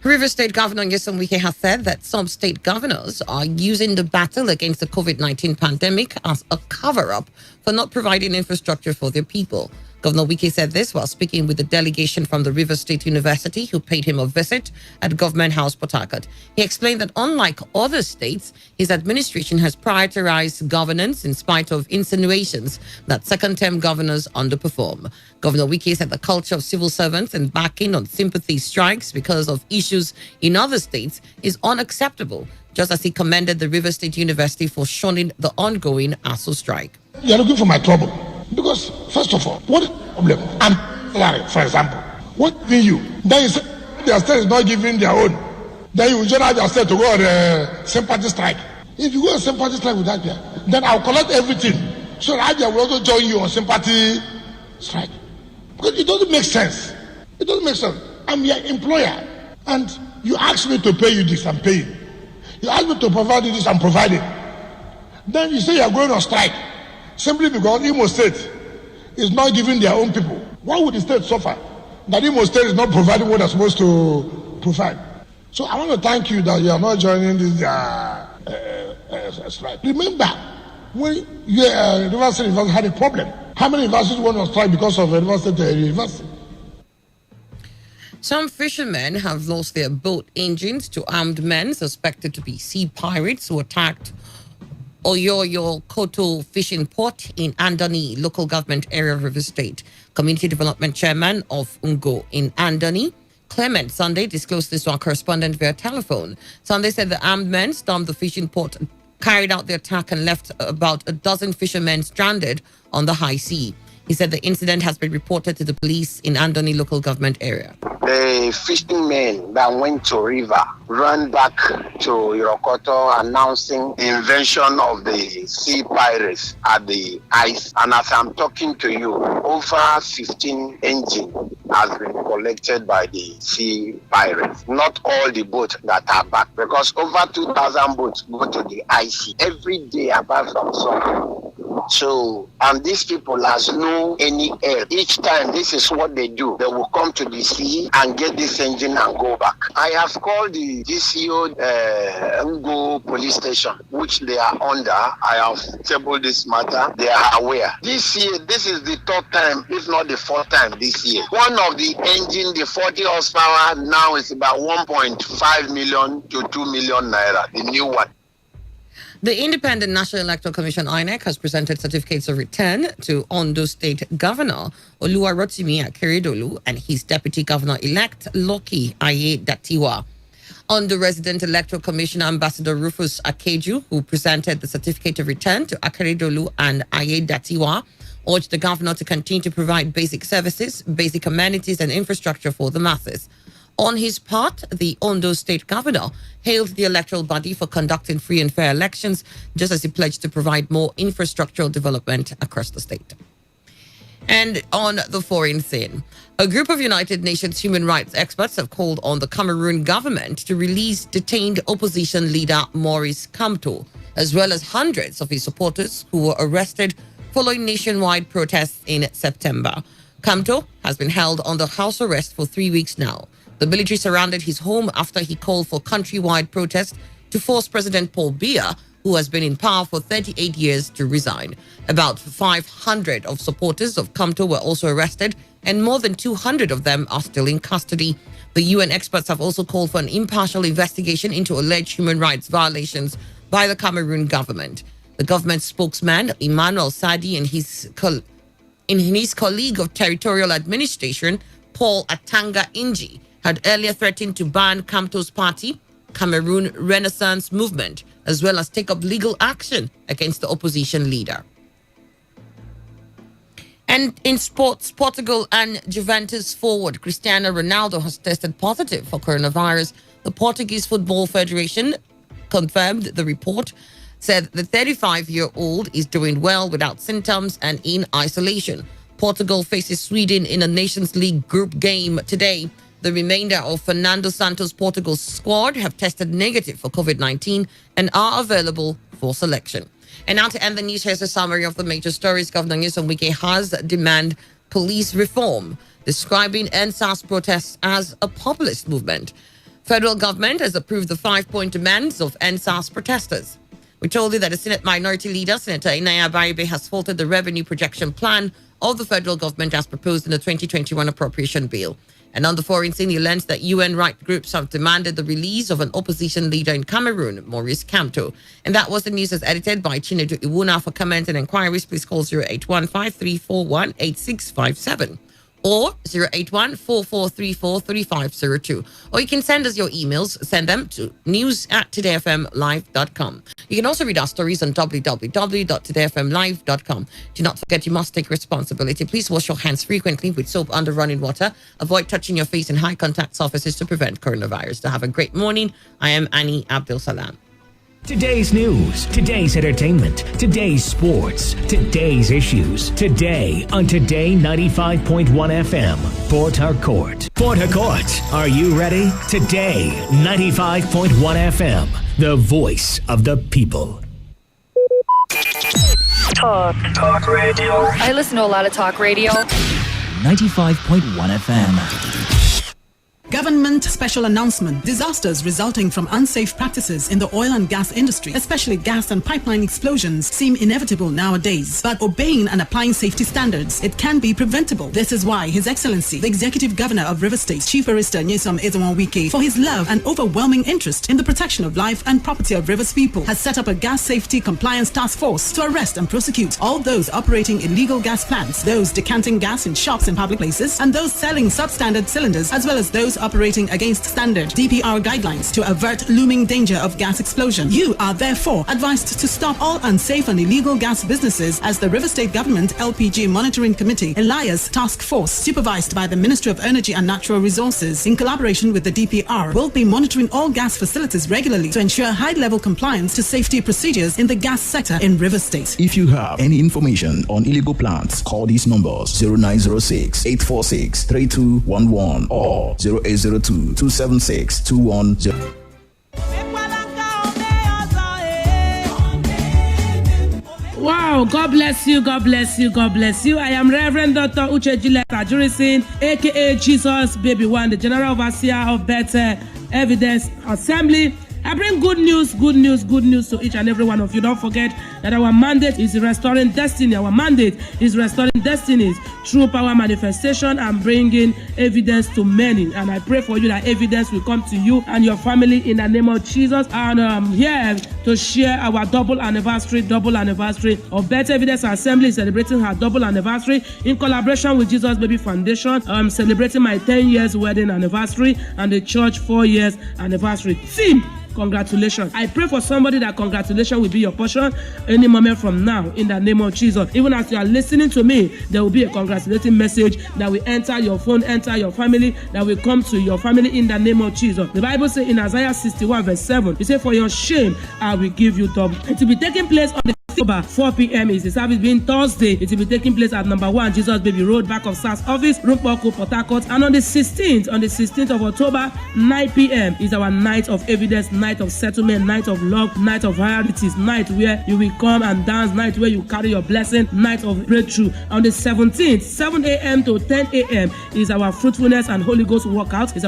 S6: Rivers State Governor Nyesom Wike has said that some state governors are using the battle against the COVID-19 pandemic as a cover-up for not providing infrastructure for their people. Governor Wike said this while speaking with the delegation from the Rivers State University who paid him a visit at Government House, Port Harcourt. He explained that unlike other states, his administration has prioritized governance in spite of insinuations that second-term governors underperform. Governor Wike said the culture of civil servants and backing on sympathy strikes because of issues in other states is unacceptable, just as he commended the Rivers State University for shunning the ongoing ASU strike.
S22: You're looking for my trouble. Because, first of all, what is the problem? I'm salary, for example. What do you? Then you say their state is not giving their own. Then you generate your state to go on a sympathy strike. If you go on sympathy strike with Abia, then I'll collect everything. So Abia will also join you on sympathy strike. Because it doesn't make sense. It doesn't make sense. I'm your employer. And you ask me to pay you this, I'm paying. You ask me to provide you this, I'm providing. Then you say you're going on strike. Simply because Imo State is not giving their own people. Why would the state suffer? That Imo State is not providing what they're supposed to provide. So I want to thank you that you are not joining this strike. Remember, when River State University had a problem, how many universities went on strike because of River State University?
S6: Some fishermen have lost their boat engines to armed men suspected to be sea pirates who attacked Oyoyo Koto Fishing Port in Andoni, local government area of River State. Community Development Chairman of Ungo in Andoni, Clement Sunday, disclosed this to our correspondent via telephone. Sunday said the armed men stormed the fishing port, carried out the attack and left about a dozen fishermen stranded on the high sea. He said the incident has been reported to the police in Andoni local government area.
S23: The fishing men that went to river ran back to Irokoto announcing the invention of the sea pirates at the ice. And as I'm talking to you, over 15 engines has been collected by the sea pirates. Not all the boats that are back, because over 2,000 boats go to the ice every day apart from some. So, and these people has no any air. Each time, this is what they do. They will come to the sea and get this engine and go back. I have called the DCO Ngo police station, which they are under. I have tabled this matter. They are aware. This year, this is the third time, if not the fourth time this year. One of the engine, the 40 horsepower, now is about 1.5 million to 2 million naira, the new one.
S6: The Independent National Electoral Commission, INEC, has presented certificates of return to Ondo State Governor Oluwarotimi Akeredolu and his Deputy Governor-elect Lucky Aiyedatiwa. On the Resident Electoral Commissioner, Ambassador Rufus Akeju, who presented the certificate of return to Akeredolu and Ayedatiwa, urged the governor to continue to provide basic services, basic amenities and infrastructure for the masses. On his part, the Ondo State Governor hailed the electoral body for conducting free and fair elections, just as he pledged to provide more infrastructural development across the state. And on the foreign scene, a group of United Nations human rights experts have called on the Cameroon government to release detained opposition leader Maurice Kamto, as well as hundreds of his supporters who were arrested following nationwide protests in September. Kamto has been held under house arrest for 3 weeks now. The military surrounded his home after he called for countrywide protests to force President Paul Biya, who has been in power for 38 years, to resign. About 500 of supporters of Kamto were also arrested, and more than 200 of them are still in custody. The UN experts have also called for an impartial investigation into alleged human rights violations by the Cameroon government. The government spokesman, Emmanuel Sadi, and his colleague of territorial administration, Paul Atanga Inji, had earlier threatened to ban Kamto's party, Cameroon Renaissance Movement, as well as take up legal action against the opposition leader. And in sports, Portugal and Juventus forward Cristiano Ronaldo has tested positive for coronavirus. The Portuguese Football Federation confirmed the report, said the 35-year-old is doing well without symptoms and in isolation. Portugal faces Sweden in a Nations League group game today. The remainder of Fernando Santos' Portugal's squad have tested negative for COVID-19 and are available for selection. And now to end the news, here's a summary of the major stories. Governor Nyesom Wike has demanded police reform, describing NSAS protests as a populist movement. Federal government has approved the 5-point demands of NSAS protesters. We told you that the Senate Minority Leader, Senator Inaya Baribe, has faulted the revenue projection plan of the federal government as proposed in the 2021 appropriation bill. And on the foreign scene, he learned that UN right groups have demanded the release of an opposition leader in Cameroon, Maurice Kamto. And that was the news as edited by Chinedu Iwuna. For comments and inquiries, please call 08153418657 or 08144343502. Or you can send us your emails. Send them to news@todayfmlive.com. You can also read our stories on www.todayfmlive.com. Do not forget, you must take responsibility. Please wash your hands frequently with soap under running water. Avoid touching your face in high contact surfaces to prevent coronavirus. To have a great morning, I am Annie Abdul Salam.
S2: Today's news, today's entertainment, today's sports, today's issues. Today on Today 95.1 FM, Port Harcourt. Port Harcourt, are you ready? Today 95.1 FM, the voice of the people.
S3: Talk radio. I listen to a lot of talk radio.
S5: 95.1 FM.
S9: Government special announcement. Disasters resulting from unsafe practices in the oil and gas industry, especially gas and pipeline explosions, seem inevitable nowadays. But obeying and applying safety standards, it can be preventable. This is why His Excellency, the Executive Governor of River State, Chief Barrister Nyesom Wike, for his love and overwhelming interest in the protection of life and property of Rivers people, has set up a gas safety compliance task force to arrest and prosecute all those operating illegal gas plants, those decanting gas in shops and public places, and those selling substandard cylinders, as well as those operating against standard DPR guidelines to avert looming danger of gas explosion. You are therefore advised to stop all unsafe and illegal gas businesses as the River State Government LPG Monitoring Committee, Elias Task Force, supervised by the Ministry of Energy and Natural Resources, in collaboration with the DPR, will be monitoring all gas facilities regularly to ensure high-level compliance to safety procedures in the gas sector in River State.
S5: If you have any information on illegal plants, call these numbers 0906 846 3211 or 0802-276-210.
S24: Wow, God bless you, God bless you, God bless you. I am Reverend Dr. Uche Juliet Ajurisin, aka Jesus Baby One, the General Overseer of Better Evidence Assembly. I bring good news to each and every one of you. Don't forget that our mandate is restoring destiny. Our mandate is restoring destinies through power manifestation and bringing evidence to many. And I pray for you that evidence will come to you and your family in the name of Jesus. And I'm here to share our double anniversary of Better Evidence Assembly, celebrating her double anniversary in collaboration with Jesus Baby Foundation. I'm celebrating my 10 years wedding anniversary and the church 4 years anniversary. Theme: congratulations. I pray for somebody that congratulations will be your portion any moment from now in the name of Jesus. Even as you are listening to me, there will be a congratulating message that will enter your phone, enter your family, that will come to your family in the name of Jesus. The Bible says in Isaiah 61 verse 7, it says, for your shame I will give you double. It will be taking place on the October 4 p.m. is the service being Thursday. It will be taking place at number 1 Jesus Baby Road, back of SARS office, Rumpoko, Port Harcourt. And on the 16th of October, 9 p.m. is our night of evidence, night of settlement, night of love, night of varieties, night where you will come and dance, night where you carry your blessing, night of breakthrough. On the 17th, 7 a.m. to 10 a.m. is our fruitfulness and Holy Ghost workout. And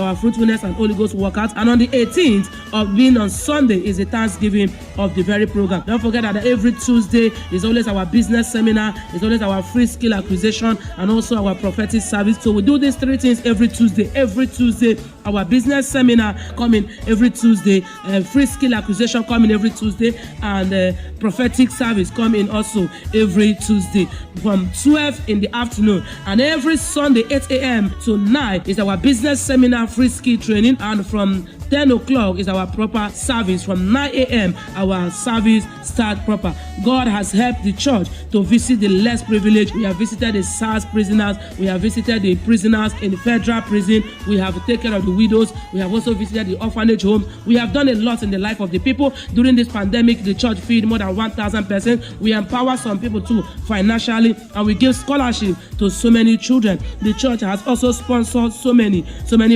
S24: on the 18th of being on Sunday is the Thanksgiving of the very program. Don't forget that every Tuesday is always our business seminar, is always our free skill acquisition, and also our prophetic service. So we do these 3 things every Tuesday. Every Tuesday, our business seminar coming every Tuesday, free skill acquisition coming every Tuesday, and prophetic service coming also every Tuesday from 12 in the afternoon. And every Sunday, 8 a.m. to 9 is our business seminar, free skill training, and from 10 o'clock is our proper service. From 9 a.m. our service start proper. God has helped the church to visit the less privileged. We have visited the SARS prisoners. We have visited the prisoners in the federal prison. We have taken care of the widows. We have also visited the orphanage home. We have done a lot in the life of the people. During this pandemic, the church feed more than 1,000 persons. We empower some people too financially, and we give scholarship to so many children. The church has also sponsored so many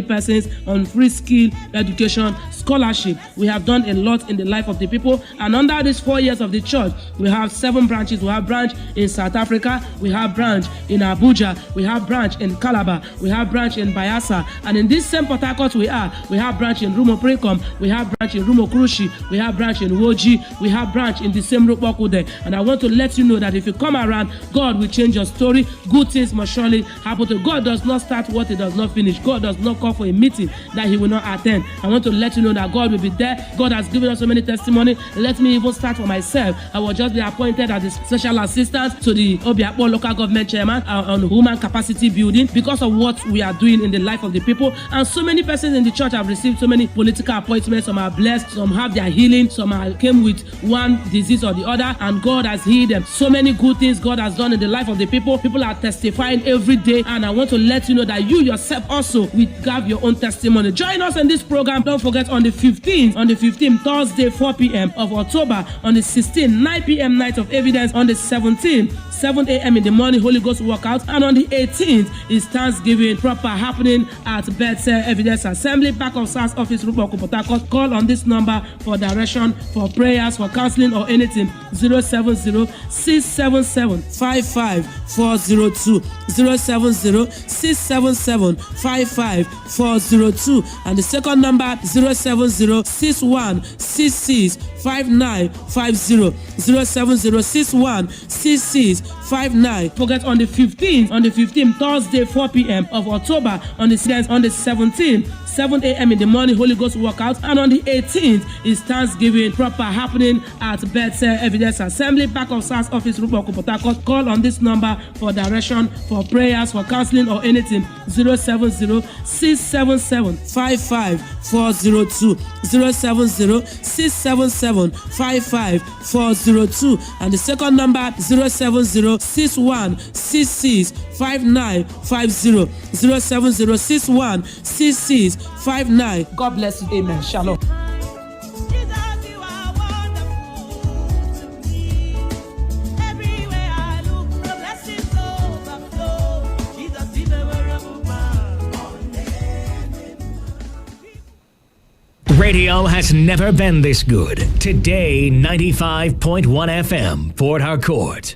S24: persons on free skill education scholarship. We have done a lot in the life of the people, and under these 4 years of the church, we have 7 branches. We have branch in South Africa, we have branch in Abuja, we have branch in Calabar, we have branch in Bayelsa, and in this same Port Harcourt we have branch in Rumo Precom, we have branch in Rumo Krushi, we have branch in Woji, we have branch in the same Rupokude. And I want to let you know that if you come around, God will change your story. Good things must surely happen to you. God does not start what he does not finish. God does not call for a meeting that he will not attend. I want to let you know that God will be there. God has given us so many testimonies. Let me even start for myself. I will just be appointed as the special assistant to the Obiakpo local government chairman on human capacity building because of what we are doing in the life of the people. And so many persons in the church have received so many political appointments. Some are blessed, some have their healing, some came with one disease or the other, and God has healed them. So many good things God has done in the life of the people. People are testifying every day, and I want to let you know that you yourself also will have your own testimony. Join us in this program. Don't forget on the 15th, Thursday, 4 p.m. of October, on the 16th, 9 p.m. night of evidence, on the 17th, 7 a.m. in the morning, Holy Ghost workout, and on the 18th is Thanksgiving proper happening at Better Evidence Assembly, back of SARS office, Rumpoko, Port Harcourt. Call on this number for direction, for prayers, for counseling, or anything. 070-677-55402, 070-677-55402, and the second number 070-6166-5950, 070-6166-59. Forget on the 15th, Thursday, 4 p.m. of October, on the 17th, 7 a.m. in the morning, Holy Ghost workout, and on the 18th is Thanksgiving proper happening at Better Evidence Assembly, back of SARS office, Rumpoko, Port Harcourt. Call on this number for direction, for prayers, for counseling, or anything. 070-677-55402, 070-677-55402, and the second number 070-6166-5950, 070-6166-59. God bless you. Amen. Shalom.
S2: Radio has never been this good. Today, 95.1 FM, Port Harcourt.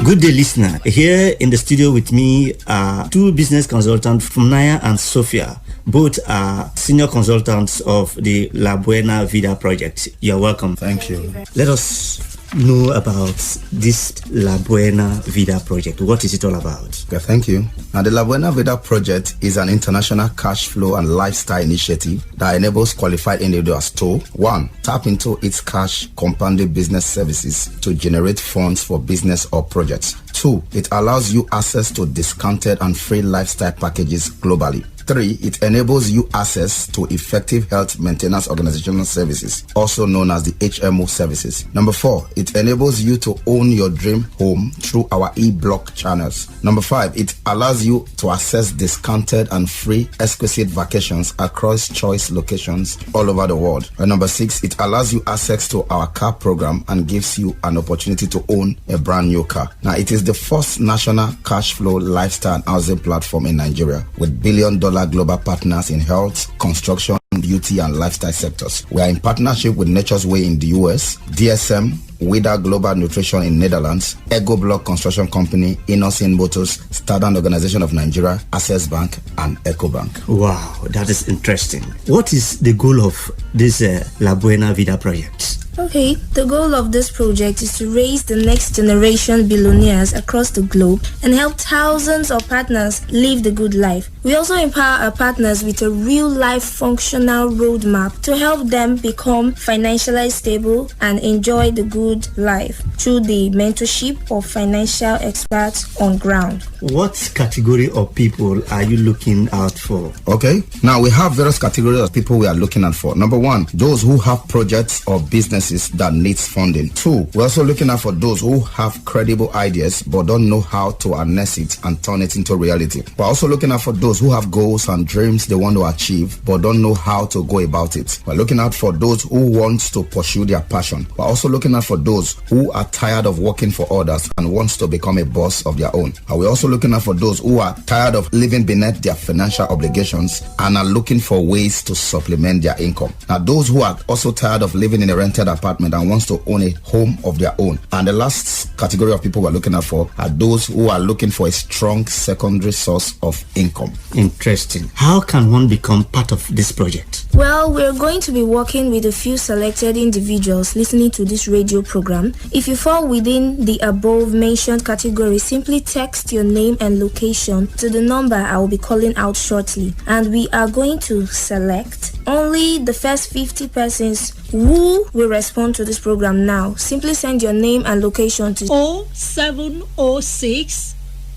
S7: Good day, listener. Here in the studio with me are two business consultants from Naya and Sophia. Both are senior consultants of the La Buena Vida project. You're welcome.
S19: Thank you.
S7: Let us know about this La Buena Vida project. What is it all about?
S19: Okay, thank you. Now, the La Buena Vida project is an international cash flow and lifestyle initiative that enables qualified individuals to 1. Tap into its cash compounded business services to generate funds for business or projects. 2. It allows you access to discounted and free lifestyle packages globally. 3. It enables you access to effective health maintenance organizational services, also known as the HMO services. 4. It enables you to own your dream home through our e-block channels. 5. It allows you to access discounted and free exquisite vacations across choice locations all over the world. And 6. It allows you access to our car program and gives you an opportunity to own a brand new car. Now, it is the first national cash flow lifestyle and housing platform in Nigeria with billion-dollar global partners in health, construction, beauty, and lifestyle sectors. We are in partnership with Nature's Way in the US, DSM, Wida Global Nutrition in Netherlands, Ego Block Construction Company, Innocent Motors, Standard Organization of Nigeria, Access Bank, and EcoBank.
S7: Wow, that is interesting. What is the goal of this La Buena Vida project?
S8: Okay, the goal of this project is to raise the next generation billionaires across the globe and help thousands of partners live the good life. We also empower our partners with a real-life functional roadmap to help them become financially stable and enjoy the good life through the mentorship of financial experts on ground.
S7: What category of people are you looking out for?
S19: Okay, now we have various categories of people we are looking out for. 1, those who have projects or businesses that needs funding. 2, we're also looking out for those who have credible ideas but don't know how to harness it and turn it into reality. We're also looking out for those who have goals and dreams they want to achieve but don't know how to go about it. We're looking out for those who want to pursue their passion. We're also looking out for those who are tired of working for others and wants to become a boss of their own. And we're also looking out for those who are tired of living beneath their financial obligations and are looking for ways to supplement their income. Now, those who are also tired of living in a rented apartment and wants to own a home of their own. And the last category of people we're looking at for are those who are looking for a strong secondary source of income.
S7: Interesting. How can one become part of this project?
S8: Well, we're going to be working with a few selected individuals listening to this radio program. If you fall within the above mentioned category, simply text your name and location to the number I will be calling out shortly. And we are going to select only the first 50 persons who will respond to this program now. Simply send your name and location to
S10: 0706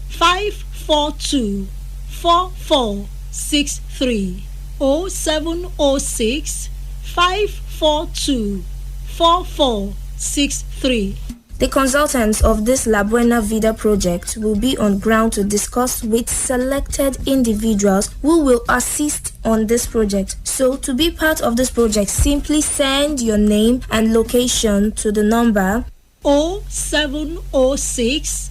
S10: 542 4463. 0706 542 4463.
S8: The consultants of this La Buena Vida project will be on ground to discuss with selected individuals who will assist on this project. So to be part of this project, simply send your name and location to the number
S10: 0706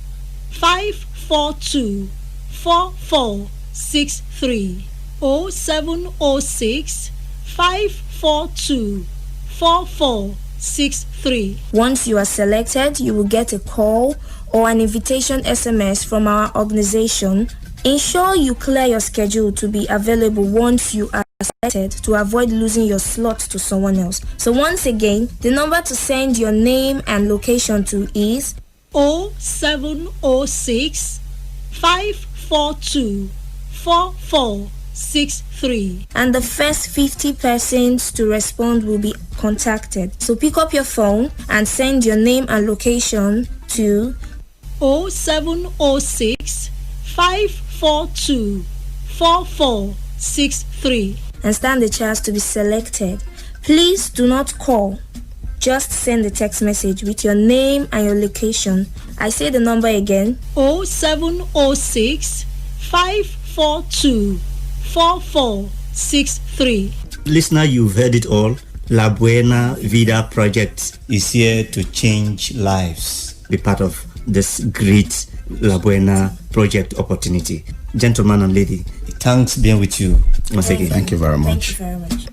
S10: 542 4463. 0706 542 4463.
S8: Once you are selected, you will get a call or an invitation SMS from our organization. Ensure you clear your schedule to be available once you are selected to avoid losing your slot to someone else. So once again, the number to send your name and location to is
S10: 0706 542 4463.
S8: And the first 50 persons to respond will be contacted. So pick up your phone and send your name and location to
S10: 0706 542 4463
S8: and stand the chance to be selected. Please do not call. Just send a text message with your name and your location. I say the number again.
S10: 0706 542 4463.
S7: Listener, you've heard it all. La Buena Vida project is here to change lives. Be part of this great La Buena project opportunity. Gentlemen and lady, thanks being with you once again.
S19: Thank you very much.
S8: Thank you very much.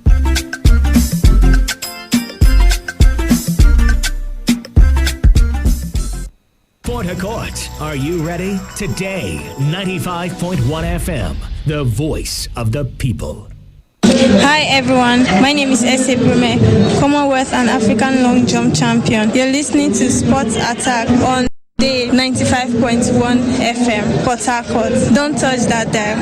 S2: Fort Harcourt, are you ready? Today, 95.1 FM, the voice of the people.
S4: Hi everyone, my name is Ese Brume, Commonwealth and African long jump champion. You're listening to Sports Attack on Day 95.1 FM, Port Harcourt. Don't touch that dial.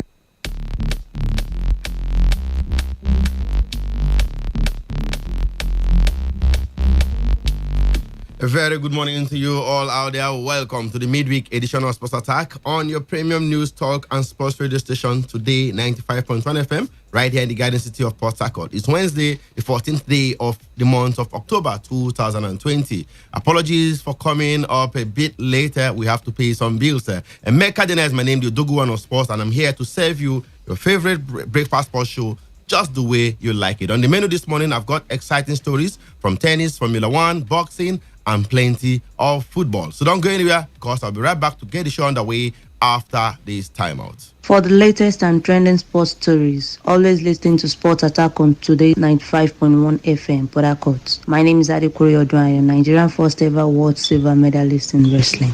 S11: A very good morning to you all out there. Welcome to the midweek edition of Sports Attack on your premium news talk and sports radio station Today 95.1 FM, right here in the Garden City of Port Harcourt. It's Wednesday, the 14th day of the month of October 2020. Apologies for coming up a bit later. We have to pay some bills. Emeka Dena is my name, the Odoguwan of Sports, and I'm here to serve you your favorite breakfast sports show just the way you like it. On the menu this morning, I've got exciting stories from tennis, Formula One, boxing, and plenty of football. So don't go anywhere, because I'll be right back to get the show underway after this timeout.
S12: For the latest and trending sports stories, always listen to Sports Attack on Today 95.1 FM, Port Harcourt. My name is Adekuri Odwan, Nigerian first ever world silver medalist in wrestling.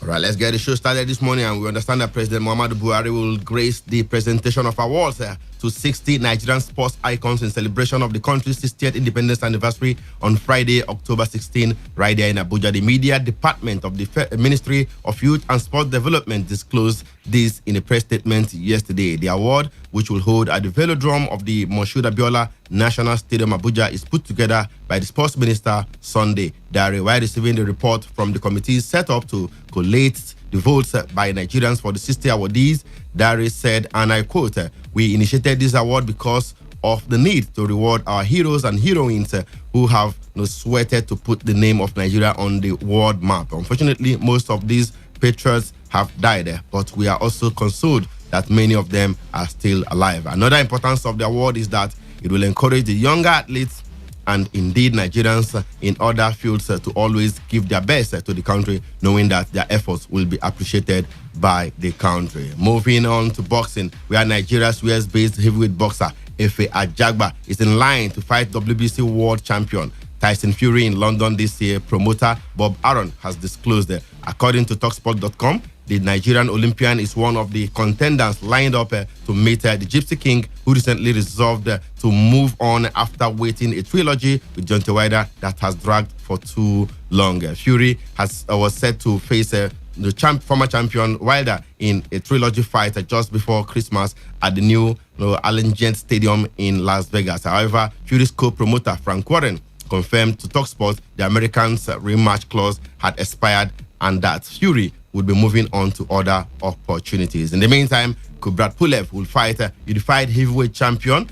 S11: All right, let's get the show started this morning, and we understand that President Muhammadu Buhari will grace the presentation of awards to 60 Nigerian sports icons in celebration of the country's 60th independence anniversary on Friday, October 16, right there in Abuja. The media department of the Ministry of Youth and Sport Development disclosed this in a press statement yesterday. The award, which will hold at the Velodrome of the Moshood Abiola National Stadium, Abuja, is put together by the Sports Minister Sunday Dare, while receiving the report from the committee set up to collate the votes by Nigerians for the 60 awardees. Dare said, and I quote, "We initiated this award because of the need to reward our heroes and heroines who have sweated to put the name of Nigeria on the world map. Unfortunately, most of these patriots have died, but we are also consoled that many of them are still alive." Another importance of the award is that it will encourage the younger athletes and indeed Nigerians in other fields to always give their best to the country, knowing that their efforts will be appreciated by the country. Moving on to boxing, where Nigeria's US-based heavyweight boxer Efe Ajagba is in line to fight WBC world champion Tyson Fury in London this year. Promoter Bob Aron has disclosed that, according to Talksport.com, the Nigerian Olympian is one of the contenders lined up to meet the Gypsy King, who recently resolved to move on after waiting a trilogy with Deontay Wilder that has dragged for too long. Fury was set to face the former champion Wilder in a trilogy fight just before Christmas at the new Allegiant Stadium in Las Vegas. However, Fury's co-promoter Frank Warren confirmed to TalkSport the American's rematch clause had expired and that Fury would be moving on to other opportunities. In the meantime, Kubrat Pulev will fight unified heavyweight champion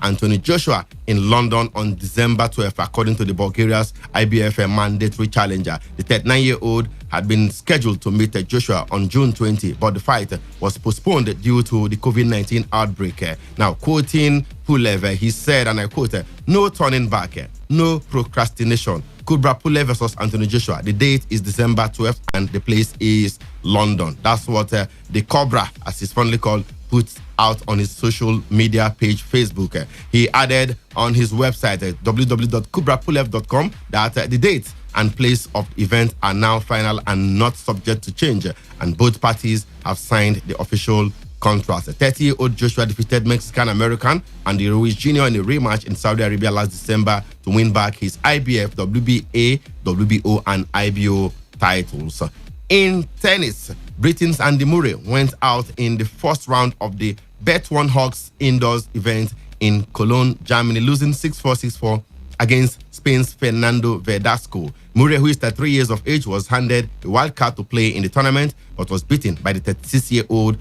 S11: Anthony Joshua in London on December 12th, according to the Bulgaria's IBF mandatory challenger. The 39-year-old had been scheduled to meet Joshua on June 20, but the fight was postponed due to the COVID-19 outbreak. Now, quoting Pulev, he said, and I quote, "No turning back, no procrastination. Kubrat Pulev versus Anthony Joshua. The date is December 12th and the place is London." That's what the Cobra, as he's fondly called, puts out on his social media page, Facebook. He added on his website, www.kubrapulev.com, that the date and place of the event are now final and not subject to change, and both parties have signed the official contract. 30-year-old Joshua defeated Mexican-American Andy Ruiz Jr. in a rematch in Saudi Arabia last December to win back his IBF, WBA, WBO, and IBO titles. In tennis, Britain's Andy Murray went out in the first round of the Bet1 Hawks indoors event in Cologne, Germany, losing 6-4, 6-4 against Spain's Fernando Verdasco. Murray, who is 33 years of age, was handed a wild card to play in the tournament, but was beaten by the 36-year-old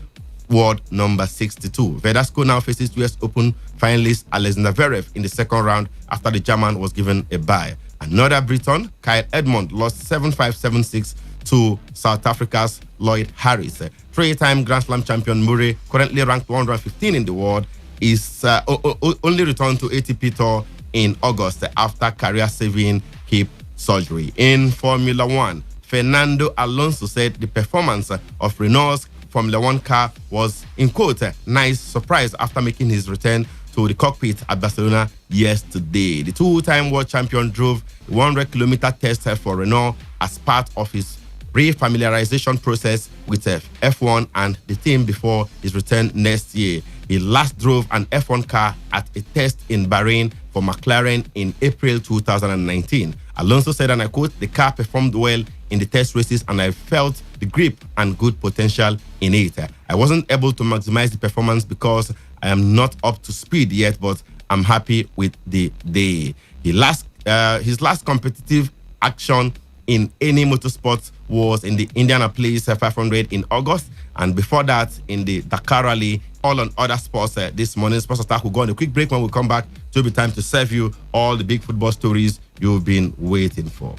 S11: world number 62. Verdasco now faces US Open finalist Alexander Zverev in the second round after the German was given a bye. Another Briton, Kyle Edmond, lost 7-5, 7-6 to South Africa's Lloyd Harris. Three-time Grand Slam champion Murray, currently ranked 115 in the world, is only returned to ATP Tour in August after career-saving hip surgery. In Formula One, Fernando Alonso said the performance of Renault's Formula One car was, in quote, nice surprise after making his return to the cockpit at Barcelona yesterday. The two-time world champion drove a 100-kilometer test for Renault as part of his re-familiarization process with F1 and the team before his return next year. He last drove an F1 car at a test in Bahrain for McLaren in April 2019. Alonso said, and I quote, "The car performed well in the test races and I felt the grip and good potential in it. I wasn't able to maximize the performance because I am not up to speed yet, but I'm happy with the day." His last competitive action in any motorsport was in the Indianapolis 500 in August, and before that in the Dakar Rally. All on other sports this morning. Sports Attack will go on a quick break. When we come back, it will be time to serve you all the big football stories you've been waiting for.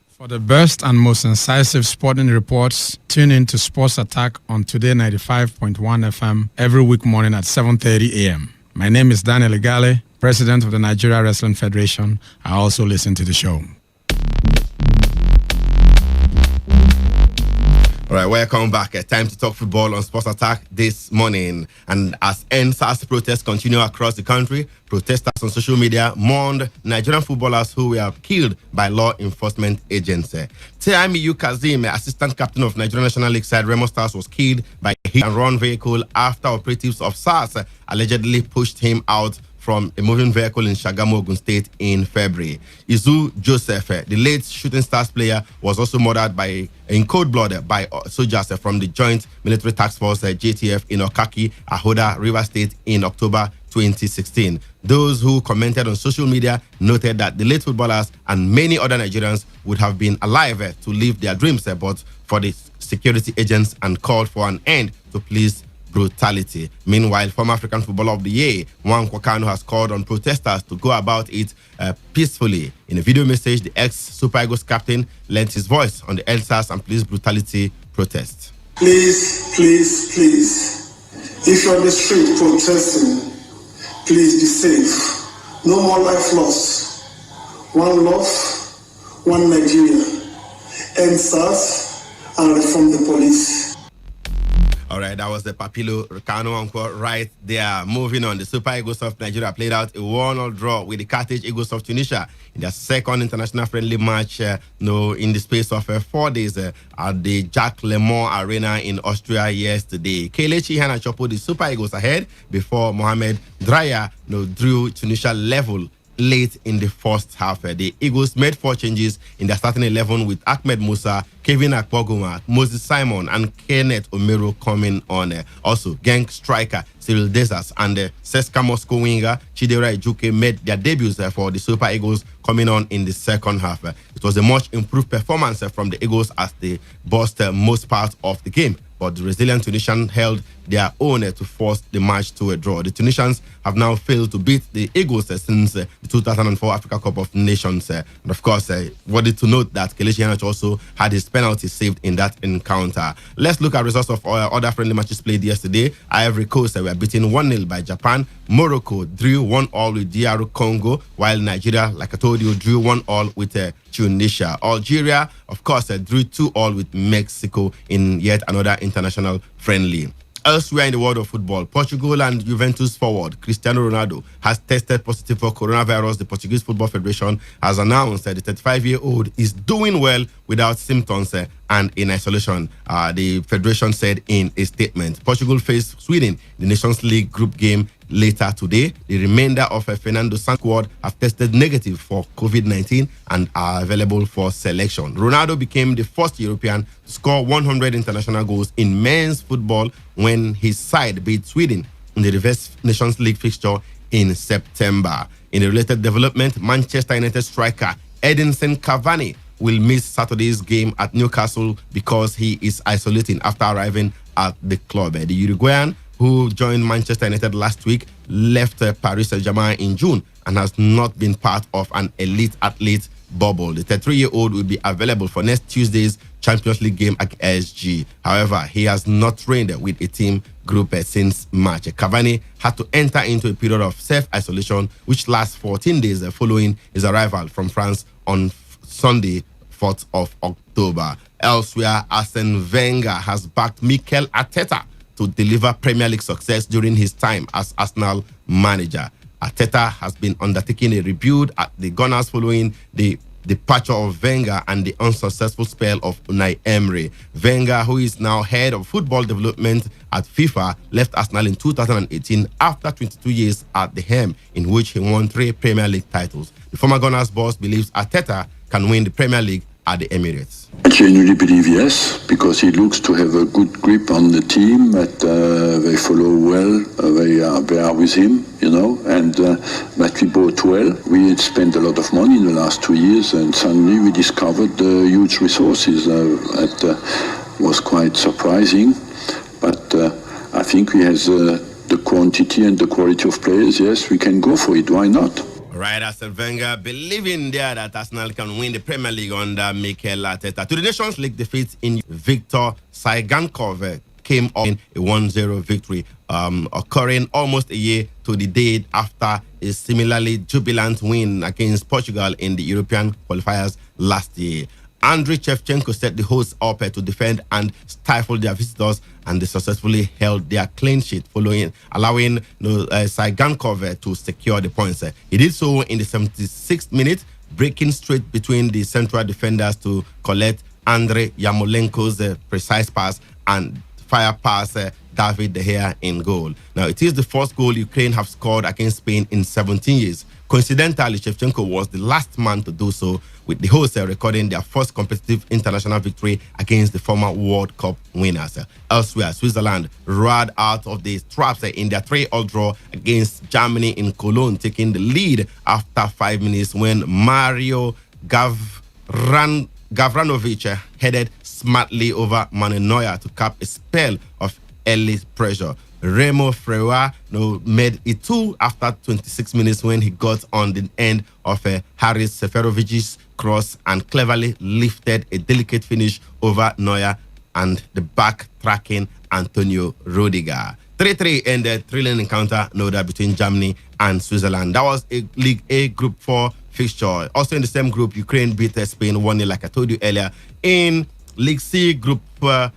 S13: For the best and most incisive sporting reports, tune in to Sports Attack on Today 95.1 FM every week morning at 7:30 a.m. My name is Daniel Igale, President of the Nigeria Wrestling Federation. I also listen to the show.
S11: All right, welcome back. Time to talk football on Sports Attack this morning. And as NSAS protests continue across the country, protesters on social media mourned Nigerian footballers who were killed by law enforcement agents. Teamiyu Kazim, assistant captain of Nigerian National League side Remo Stars, was killed by a hit-and-run vehicle after operatives of SARS allegedly pushed him out from a moving vehicle in Shagamu, Ogun State in February. Izu Joseph, the late Shooting Stars player, was also murdered in cold blood by soldiers from the Joint Military Task Force JTF in Okaki, Ahoda, River State in October 2016. Those who commented on social media noted that the late footballers and many other Nigerians would have been alive to live their dreams, but for the security agents, and called for an end to police brutality. Meanwhile, former African Footballer of the Year, Juan Kwakano, has called on protesters to go about it peacefully. In a video message, the ex-Super Eagles captain lent his voice on the ELSAS and police brutality protest.
S22: Please, please, please, if you're on the street protesting, please be safe. No more life lost. One love, one Nigeria. End SARS and reform the police.
S11: All right, that was the Papilo Ricano uncle right there. Moving on, the Super Eagles of Nigeria played out a 1-1 draw with the Carthage Eagles of Tunisia in their second international friendly match in the space of 4 days at the Jacques Lemont Arena in Austria yesterday. Kelechi Iheanacho, the Super Eagles ahead before Mohamed Draya drew Tunisia level late in the first half. The Eagles made 4 changes in their starting 11 with Ahmed Musa, Kevin Akpoguma, Moses Simon, and Kenneth Omero coming on. Also, Genk striker Cyril Desas and Seska Moscow winger Chidera Ejuke made their debuts for the Super Eagles coming on in the second half. It was a much improved performance from the Eagles as they bossed most part of the game, but the resilient Tunisians held their own to force the match to a draw. The Tunisians have now failed to beat the Eagles since the 2004 Africa Cup of Nations. And of course, worthy to note that Kelechi Iheanacho also had his penalty saved in that encounter. Let's look at results of other friendly matches played yesterday. Ivory Coast were beaten 1-0 by Japan. Morocco drew 1-1 with DR Congo, while Nigeria, like I told you, drew 1-1 with Tunisia. Algeria, of course, drew 2-2 with Mexico in yet another international friendly. Elsewhere in the world of football, Portugal and Juventus forward Cristiano Ronaldo has tested positive for coronavirus. The Portuguese Football Federation has announced that the 35-year-old is doing well without symptoms and in isolation, the Federation said in a statement. Portugal faced Sweden in the Nations League group game later today. The remainder of Fernando Santos squad have tested negative for COVID-19 and are available for selection. Ronaldo became the first European to score 100 international goals in men's football when his side beat Sweden in the reverse Nations League fixture in September. In a related development, Manchester United striker Edinson Cavani will miss Saturday's game at Newcastle because he is isolating after arriving at the club. The Uruguayan, who joined Manchester United last week, left Paris Saint-Germain in June and has not been part of an elite athlete bubble. The 33-year-old will be available for next Tuesday's Champions League game against PSG. However, he has not trained with a team group since March. Cavani had to enter into a period of self-isolation which lasts 14 days following his arrival from France on Sunday, 4th of October. Elsewhere, Arsene Wenger has backed Mikel Arteta to deliver Premier League success during his time as Arsenal manager. Arteta has been undertaking a rebuild at the Gunners following the departure of Wenger and the unsuccessful spell of Unai Emery. Wenger, who is now head of football development at FIFA, left Arsenal in 2018 after 22 years at the helm, in which he won 3 Premier League titles. The former Gunners boss believes Arteta can win the Premier League at the Emirates.
S14: I genuinely believe yes, because he looks to have a good grip on the team, that they follow well, they are with him, and that we bought well. We had spent a lot of money in the last 2 years, and suddenly we discovered huge resources. That was quite surprising, but I think we have the quantity and the quality of players. Yes, we can go for it. Why not?
S11: Right, Arsene Wenger believing there that Arsenal can win the Premier League under Mikel Arteta. To the Nations League defeat in Victor Saigankov came on a 1-0 victory, occurring almost a year to the date after a similarly jubilant win against Portugal in the European qualifiers last year. Andriy Shevchenko set the hosts up to defend and stifle their visitors, and they successfully held their clean sheet, allowing Saigankov to secure the points. He did so in the 76th minute, breaking straight between the central defenders to collect Andrei Yarmolenko's precise pass and fire past David De Gea in goal. Now, it is the first goal Ukraine have scored against Spain in 17 years. Coincidentally, Shevchenko was the last man to do so, with the hosts recording their first competitive international victory against the former World Cup winners. Elsewhere, Switzerland roared out of the traps in their 3-3 draw against Germany in Cologne, taking the lead after 5 minutes when Mario Gavranovic headed smartly over Manuel Neuer to cap a spell of early pressure. Remo Frewa made it 2 after 26 minutes when he got on the end of Haris Seferovic's cross and cleverly lifted a delicate finish over Neuer and the back-tracking Antonio Rudiger. 3-3 ended thrilling encounter between Germany and Switzerland. That was a League A Group 4 fixture. Also in the same group, Ukraine beat Spain 1-0, like I told you earlier. In League C Group 1,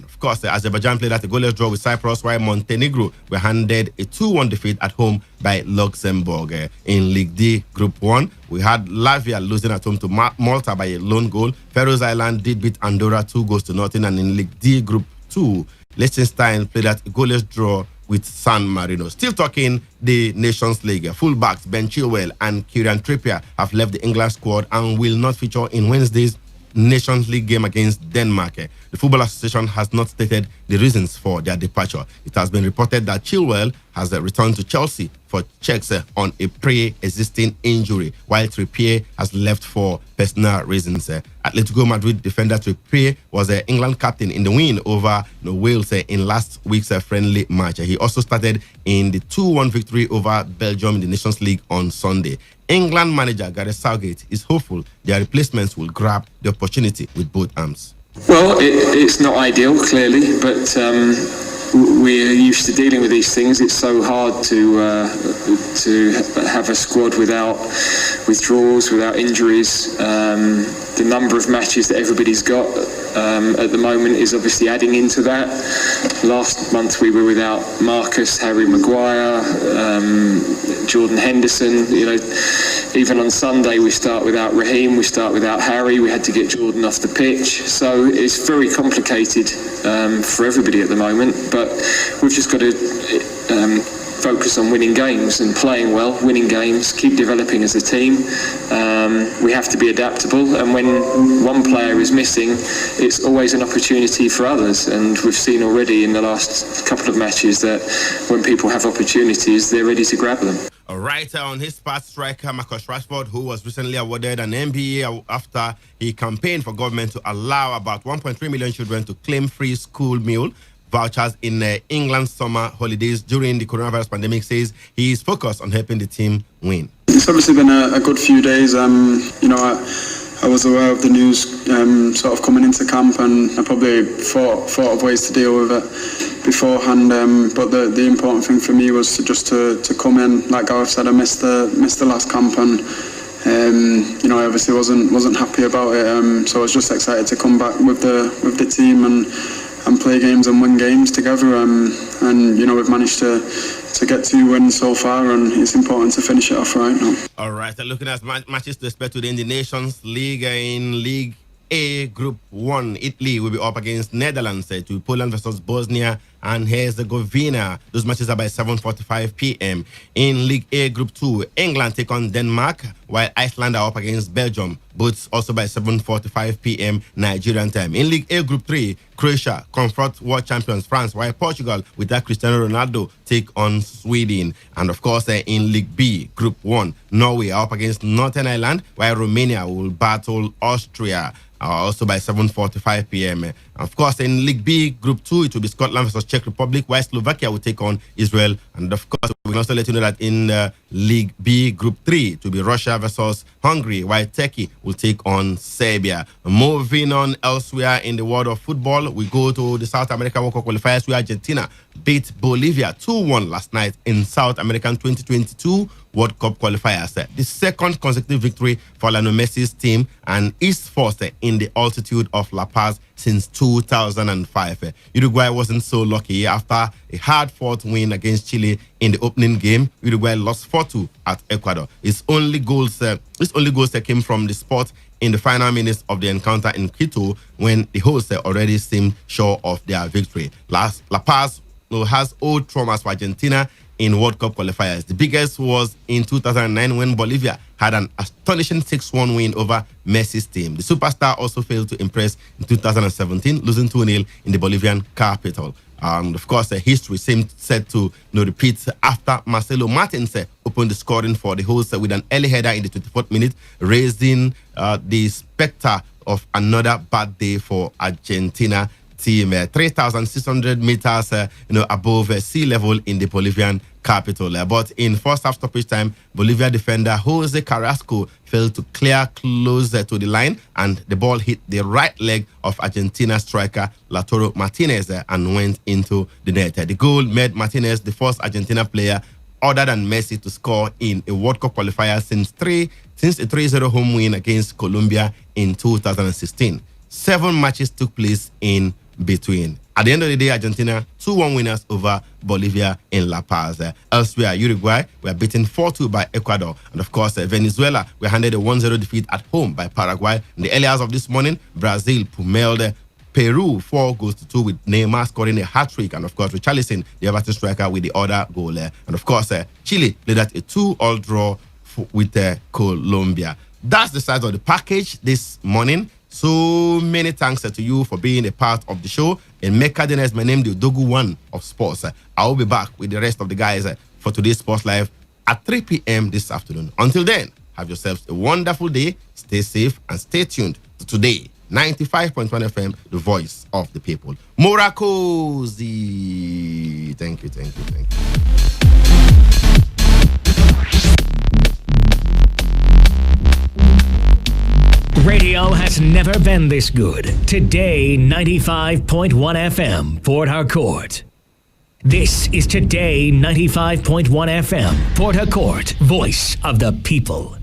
S11: of course, Azerbaijan played at a goalless draw with Cyprus, while Montenegro were handed a 2-1 defeat at home by Luxembourg. In League D Group 1, we had Latvia losing at home to Malta by a lone goal. Faroes Island did beat Andorra 2-0, and in League D Group 2, Liechtenstein played at a goalless draw with San Marino. Still talking the Nations League, fullbacks Ben Chilwell and Kieran Trippier have left the England squad and will not feature in Wednesday's Nations League game against Denmark. The Football Association has not stated the reasons for their departure. It has been reported that Chilwell has returned to Chelsea for checks on a pre-existing injury, while Trippier has left for personal reasons. Atletico Madrid defender Trippier was England captain in the win over Wales in last week's friendly match. He also started in the 2-1 victory over Belgium in the Nations League on Sunday. England manager Gareth Southgate is hopeful their replacements will grab the opportunity with both arms.
S15: Well, it's not ideal, clearly, but we're used to dealing with these things. It's so hard to have a squad without withdrawals, without injuries. The number of matches that everybody's got at the moment is obviously adding into that. Last month we were without Marcus, Harry Maguire, Jordan Henderson. Even on Sunday we start without Raheem, we start without Harry. We had to get Jordan off the pitch. So it's very complicated for everybody at the moment. But we've just got to focus on winning games and playing well, winning games, keep developing as a team. We have to be adaptable, and when one player is missing, it's always an opportunity for others, and we've seen already in the last couple of matches that when people have opportunities, they're ready to grab them.
S11: All right, on his part, striker Marcus Rashford, who was recently awarded an MBA after he campaigned for government to allow about 1.3 million children to claim free school meal vouchers in England's summer holidays during the coronavirus pandemic, says he is focused on helping the team win.
S17: It's obviously been a good few days. I was aware of the news sort of coming into camp, and I probably thought of ways to deal with it beforehand. But the important thing for me was to come in. Like Gareth said, I missed the last camp, and I obviously wasn't happy about it. So I was just excited to come back with the team and play games and win games together. And you know, we've managed to get 2 wins so far, and it's important to finish it off right now.
S11: All right, looking at matches to expect today in the Nations League. In League A, Group 1, Italy will be up against Netherlands to Poland versus Bosnia and Herzegovina. Those matches are by 7:45 p.m. In League A, Group 2, England take on Denmark, while Iceland are up against Belgium, both also by 7:45 p.m. Nigerian time. In League A, Group 3, Croatia confront world champions France, while Portugal, without Cristiano Ronaldo, take on Sweden. And of course, in League B, Group 1, Norway are up against Northern Ireland, while Romania will battle Austria. Also by 7:45 p.m. Of course, in League B, Group 2, it will be Scotland versus Czech Republic, while Slovakia will take on Israel. And of course, we will also let you know that in League B, Group 3, it will be Russia versus Hungary, while Turkey will take on Serbia. Moving on elsewhere in the world of football, we go to the South American World Cup qualifiers, where Argentina beat Bolivia 2-1 last night in South American 2022 World Cup qualifiers. The second consecutive victory for Lionel Messi's team, and is first in the altitude of La Paz since 2005. Uruguay wasn't so lucky after a hard-fought win against Chile in the opening game. Uruguay lost 4-2 at Ecuador. Its only goals came from the spot in the final minutes of the encounter in Quito, when the hosts already seemed sure of their victory. La Paz has old traumas for Argentina in World Cup qualifiers. The biggest was in 2009, when Bolivia had an astonishing 6-1 win over Messi's team. The superstar also failed to impress in 2017, losing 2-0 in the Bolivian capital. Of course, history seemed set to repeat after Marcelo Martins opened the scoring for the hosts with an early header in the 24th minute, raising the specter of another bad day for Argentina team. 3,600 meters above sea level in the Bolivian capital. But in first half stoppage time, Bolivia defender Jose Carrasco failed to clear close to the line, and the ball hit the right leg of Argentina striker Lautaro Martinez and went into the net. The goal made Martinez the first Argentina player other than Messi to score in a World Cup qualifier since a 3-0 home win against Colombia in 2016. 7 matches took place in between. At the end of the day, Argentina 2-1 winners over Bolivia in La Paz. Elsewhere, Uruguay were beaten 4-2 by Ecuador. And of course, Venezuela were handed a 1-0 defeat at home by Paraguay. In the early hours of this morning, Brazil pummeled Peru 4-2 with Neymar scoring a hat-trick, and of course Richarlison, the Everton striker, with the other goal. And of course, Chile led at a 2-2 draw with Colombia. That's the size of the package this morning. So many thanks to you for being a part of the show. And Mecca Dennis, my name is the Dogu One of Sports. I will be back with the rest of the guys for today's Sports Live at 3 p.m. this afternoon. Until then, have yourselves a wonderful day. Stay safe and stay tuned to Today 95.1 FM, the voice of the people. Morakosi. Thank you.
S2: Radio has never been this good. Today 95.1 FM, Port Harcourt. This is Today 95.1 FM, Port Harcourt, voice of the people.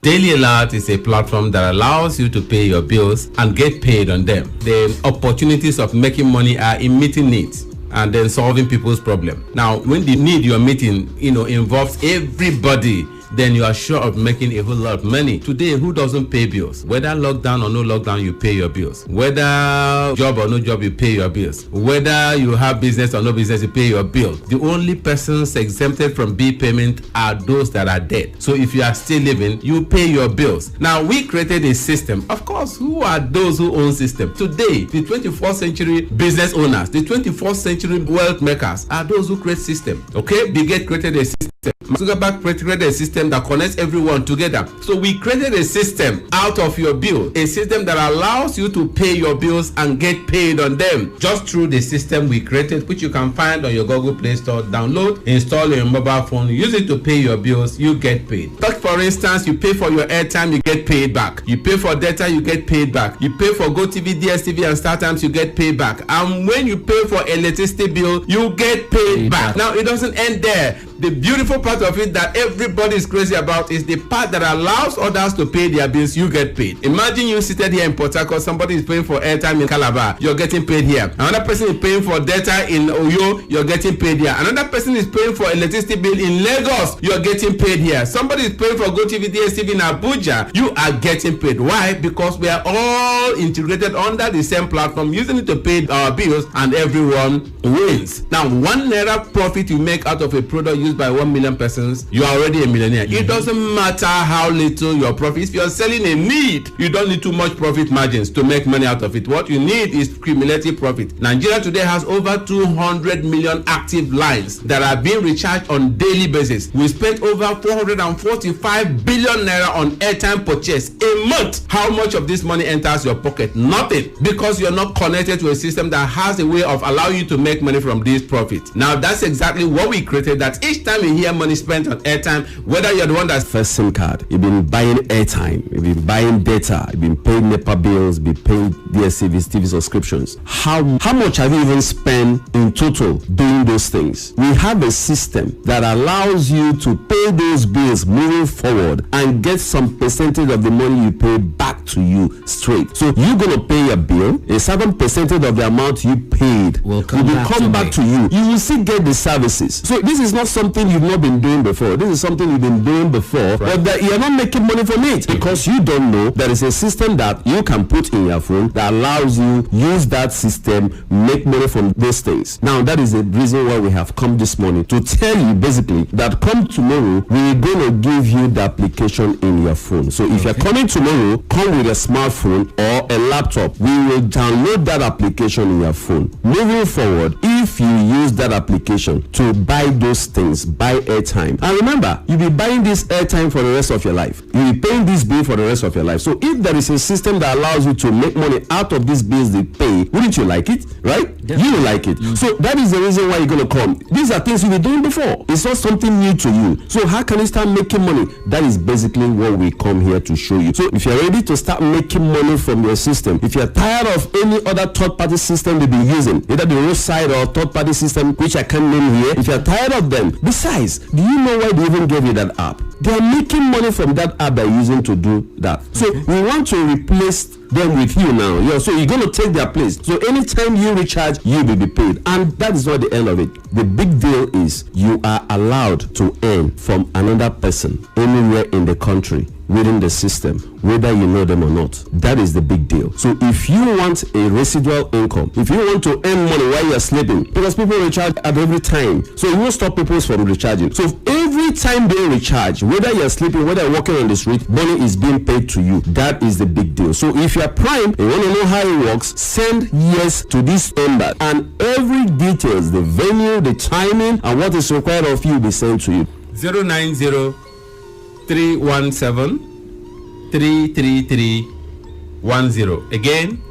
S16: Daily Alert is a platform that allows you to pay your bills and get paid on them. The opportunities of making money are in meeting needs and then solving people's problem. Now, when the need you're meeting, involves everybody, then you are sure of making a whole lot of money. Today, who doesn't pay bills? Whether lockdown or no lockdown, you pay your bills. Whether job or no job, you pay your bills. Whether you have business or no business, you pay your bill. The only persons exempted from bill payment are those that are dead. So if you are still living, you pay your bills. Now, we created a system. Of course, who are those who own system? Today, the 21st century business owners, the 21st century wealth makers are those who create system. Okay? Bill Gates created a system. Zuckerberg created a system that connects everyone together. So we created a system out of your bill, a system that allows you to pay your bills and get paid on them just through the system we created, which you can find on your Google Play Store. Download, install your mobile phone, use it to pay your bills, you get paid. But for instance, you pay for your airtime, you get paid back. You pay for data, you get paid back. You pay for GoTV, DSTV and StarTimes, you get paid back. And when you pay for electricity bill, you get paid back. Now it doesn't end there. The beautiful part of it that everybody is crazy about is the part that allows others to pay their bills. You get paid. Imagine you seated here in Port Harcourt, somebody is paying for airtime in Calabar, you're getting paid here. Another person is paying for data in Oyo, you're getting paid here. Another person is paying for electricity bill in Lagos, you're getting paid here. Somebody is paying for GoTV DSTV in Abuja, you are getting paid. Why? Because we are all integrated under the same platform, using it to pay our bills, and everyone wins. Now, 1 naira profit you make out of a product used by 1 million persons, you are already a millionaire. It doesn't matter how little your profit. If you're selling a need, you don't need too much profit margins to make money out of it. What you need is cumulative profit. Nigeria today has over 200 million active lines that are being recharged on daily basis. We spent over 445 billion naira on airtime purchase a month. How much of this money enters your pocket? Nothing, because you're not connected to a system that has a way of allowing you to make money from this profit. Now, that's exactly what we created, that each time you hear money spent on airtime, whether you're the one that's first SIM card, you've been buying airtime, you've been buying data, you've been paying NEPA bills, you've been paying DSTV, TV subscriptions. How much have you even spent in total doing those things? We have a system that allows you to pay those bills moving forward and get some percentage of the money you pay back to you straight. So you're going to pay a bill, a certain percentage of the amount you paid will come back to you. You will still get the services. So this is not something you've not been doing before. This is something you've been doing before, but that you're not making money from it because you don't know there is a system that you can put in your phone that allows you use that system, make money from those things. Now, that is the reason why we have come this morning to tell you basically that come tomorrow, we're going to give you the application in your phone. So if you're coming tomorrow, come with a smartphone or a laptop. We will download that application in your phone. Moving forward, if you use that application to buy those things, buy airtime, and remember, you'll be buying this airtime for the rest of your life. You'll be paying this bill for the rest of your life. So if there is a system that allows you to make money out of these bills they pay, wouldn't you like it? Right? Definitely. You will like it. So that is the reason why you're going to come. These are things you've been doing before. It's not something new to you. So how can you start making money? That is basically what we come here to show you. So if you're ready to start making money from your system, if you're tired of any other third-party system they've been using, either the roadside or third-party system, which I can't name here, if you're tired of them, besides, do you know why they even gave you that app? They are making money from that app they're using to do that. So we want to replace them with you now. So you're going to take their place. So anytime you recharge, you will be paid. And that is not the end of it. The big deal is you are allowed to earn from another person anywhere in the country within the system, whether you know them or not. That is the big deal. So if you want a residual income, if you want to earn money while you're sleeping, because people recharge at every time, so you won't stop people from recharging. So every time they recharge, whether you're sleeping, whether you're walking on the street, money is being paid to you. That is the big deal. So if you're Prime, you want to know how it works, send yes to this number, and every details, the venue, the timing, and what is required of you will be sent to you. 090-317-33310. Again,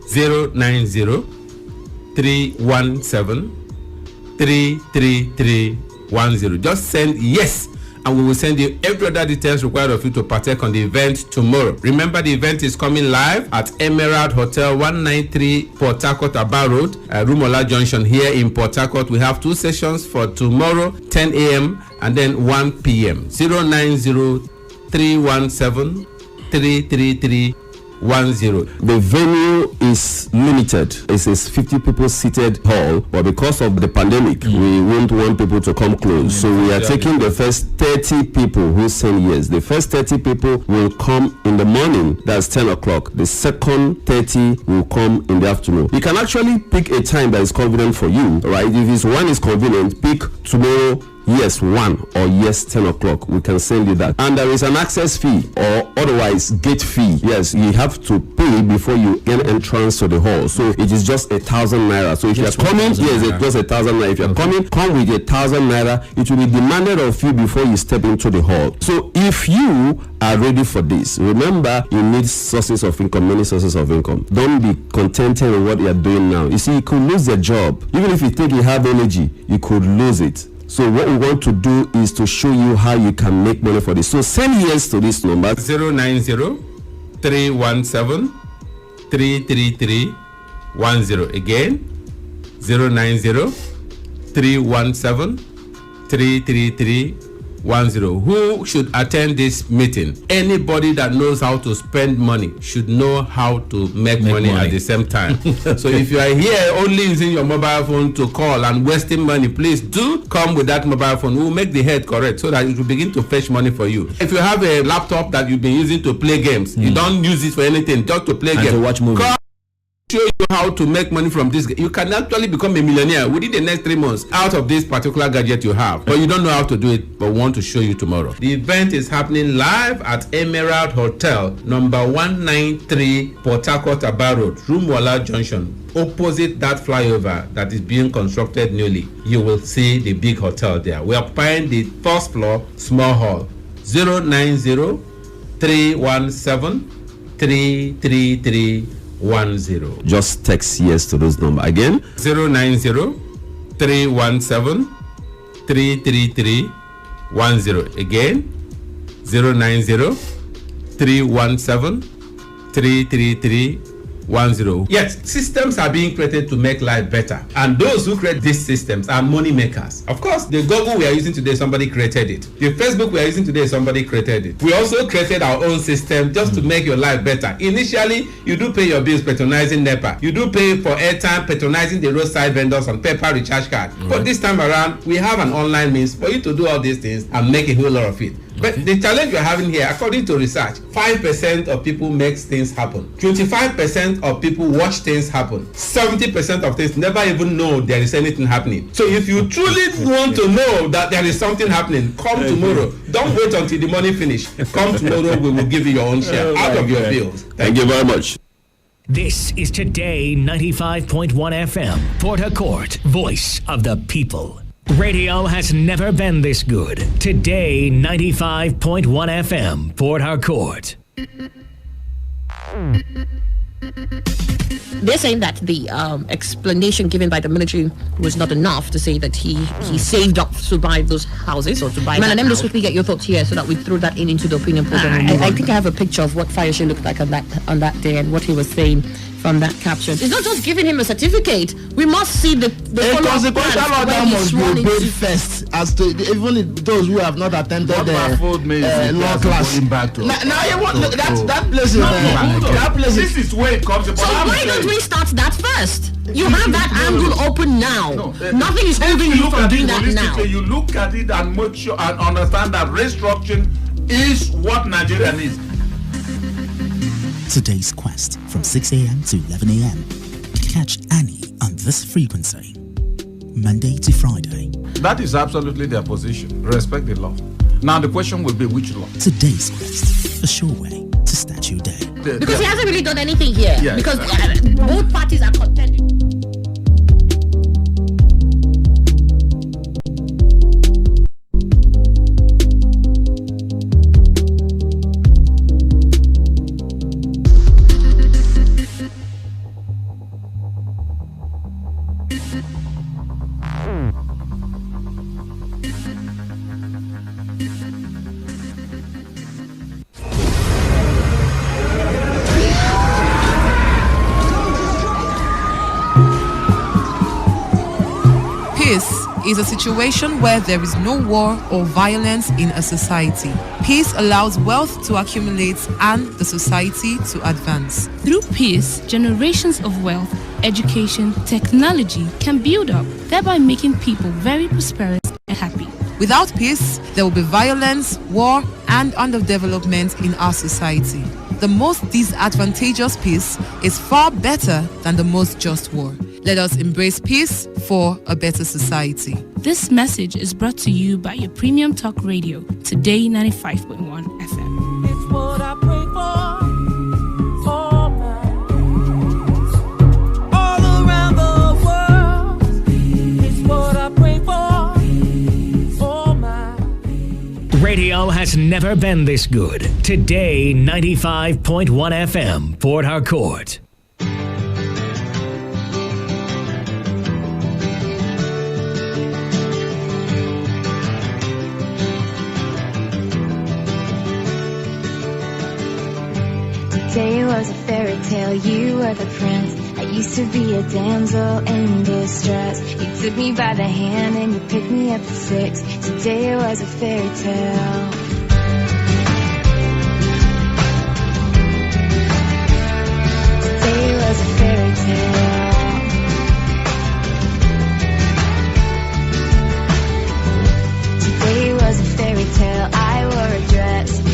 S16: 090-317-33310. Just send yes, and we will send you every other details required of you to partake on the event tomorrow. Remember, the event is coming live at Emerald Hotel, 193 Port Harcourt Aba Road, Rumola Junction here in Port Harcourt. We have 2 sessions for tomorrow, 10 a.m. and then 1 p.m. 090-317-33310. The venue is limited. It's a 50 people seated hall, but because of the pandemic, we won't want people to come close. So we are taking the first 30 people who send yes. The first 30 people will come in the morning, that's 10 o'clock. The second 30 will come in the afternoon. You can actually pick a time that is convenient for you, right? If it's one is convenient, pick tomorrow yes 1 or yes 10 o'clock. We can send you that, and there is an access fee or otherwise gate fee. Yes, you have to pay before you gain entrance to the hall. So it is just 1,000 naira. So if you're coming, yes, it's just 1,000 naira. If you're coming, come with 1,000 naira. It will be demanded of you before you step into the hall. So if you are ready for this, remember you need sources of income, many sources of income. Don't be contented with what you're doing now. You see, you could lose your job. Even if you think you have energy, you could lose it. So what we want to do is to show you how you can make money for this. So send yes to this number. 090-317-33310. Again, 090-317-33310. 33310. Who should attend this meeting? Anybody that knows how to spend money should know how to make money at the same time. So if you are here only using your mobile phone to call and wasting money, please do come with that mobile phone. We'll make the head correct so that it will begin to fetch money for you. If you have a laptop that you've been using to play games, you don't use it for anything, just to play games.
S1: To watch movies.
S16: Show you how to make money from this. You can actually become a millionaire within the next 3 months out of this particular gadget you have, but you don't know how to do it, but want to show you tomorrow. The event is happening live at Emerald Hotel, number 193 Port Harcourt Aba Road, Rumwala Junction, opposite that flyover that is being constructed newly. You will see the big hotel there. We are occupying the first floor, small hall. 090 317 33310.
S1: Just text yes to those numbers again.
S16: 090 317 33310. Again, 090 317 33310. Yes, systems are being created to make life better, and those who create these systems are money makers. Of course, the Google we are using today, somebody created it. The Facebook we are using today, somebody created it. We also created our own system just to make your life better. Initially, you do pay your bills patronizing NEPA. You do pay for airtime patronizing the roadside vendors on paper recharge card. But this time around, we have an online means for you to do all these things and make a whole lot of it. But the challenge we're having here, according to research, 5% of people makes things happen. 25% of people watch things happen. 70% of things never even know there is anything happening. So if you truly want to know that there is something happening, come tomorrow. Don't wait until the money finish. Come tomorrow, we will give you your own share out of your bills.
S1: Thank you very much.
S2: This is Today 95.1 FM, Port Harcourt, voice of the people. Radio has never been this good. Today 95.1 FM, Port Harcourt.
S6: They're saying that the explanation given by the military was not enough to say that he saved up to buy those houses or to buy. Man, let me just quickly get your thoughts here so that we throw that into the opinion program. I think I have a picture of what Fayose looked like on that day and what he was saying from that caption. It's not just giving him a certificate. We must see the
S18: consequential order must be obeyed first, as to even those who have not attended law class. That place.
S20: This is where it comes.
S6: So why don't we start that first? You have that angle open now. Nothing is holding you from doing that now.
S20: You look at it and make sure and understand that restructuring is what Nigeria needs.
S21: Today's quest from 6 a.m. to 11 a.m. Catch Annie on this frequency, Monday to Friday.
S20: That is absolutely their position. Respect the law. Now the question will be which law?
S21: Today's quest, a sure way to start your day.
S6: Because he hasn't really done anything here.
S20: Yes.
S6: Because both parties are contending.
S25: Peace is a situation where there is no war or violence in a society. Peace allows wealth to accumulate and the society to advance.
S26: Through peace, generations of wealth, education, technology can build up, thereby making people very prosperous and happy.
S25: Without peace, there will be violence, war, and underdevelopment in our society. The most disadvantageous peace is far better than the most just war. Let us embrace peace for a better society.
S26: This message is brought to you by your premium talk radio, Today 95.1 FM.
S27: It's what I pray for all around the world. It's what I pray for my.
S2: Radio has never been this good. Today 95.1 FM, Port Harcourt.
S28: Today was a fairy tale, you were the prince. I
S3: used to be a damsel in distress. You took me by the hand and you picked me up at 6. Today it was a fairy tale.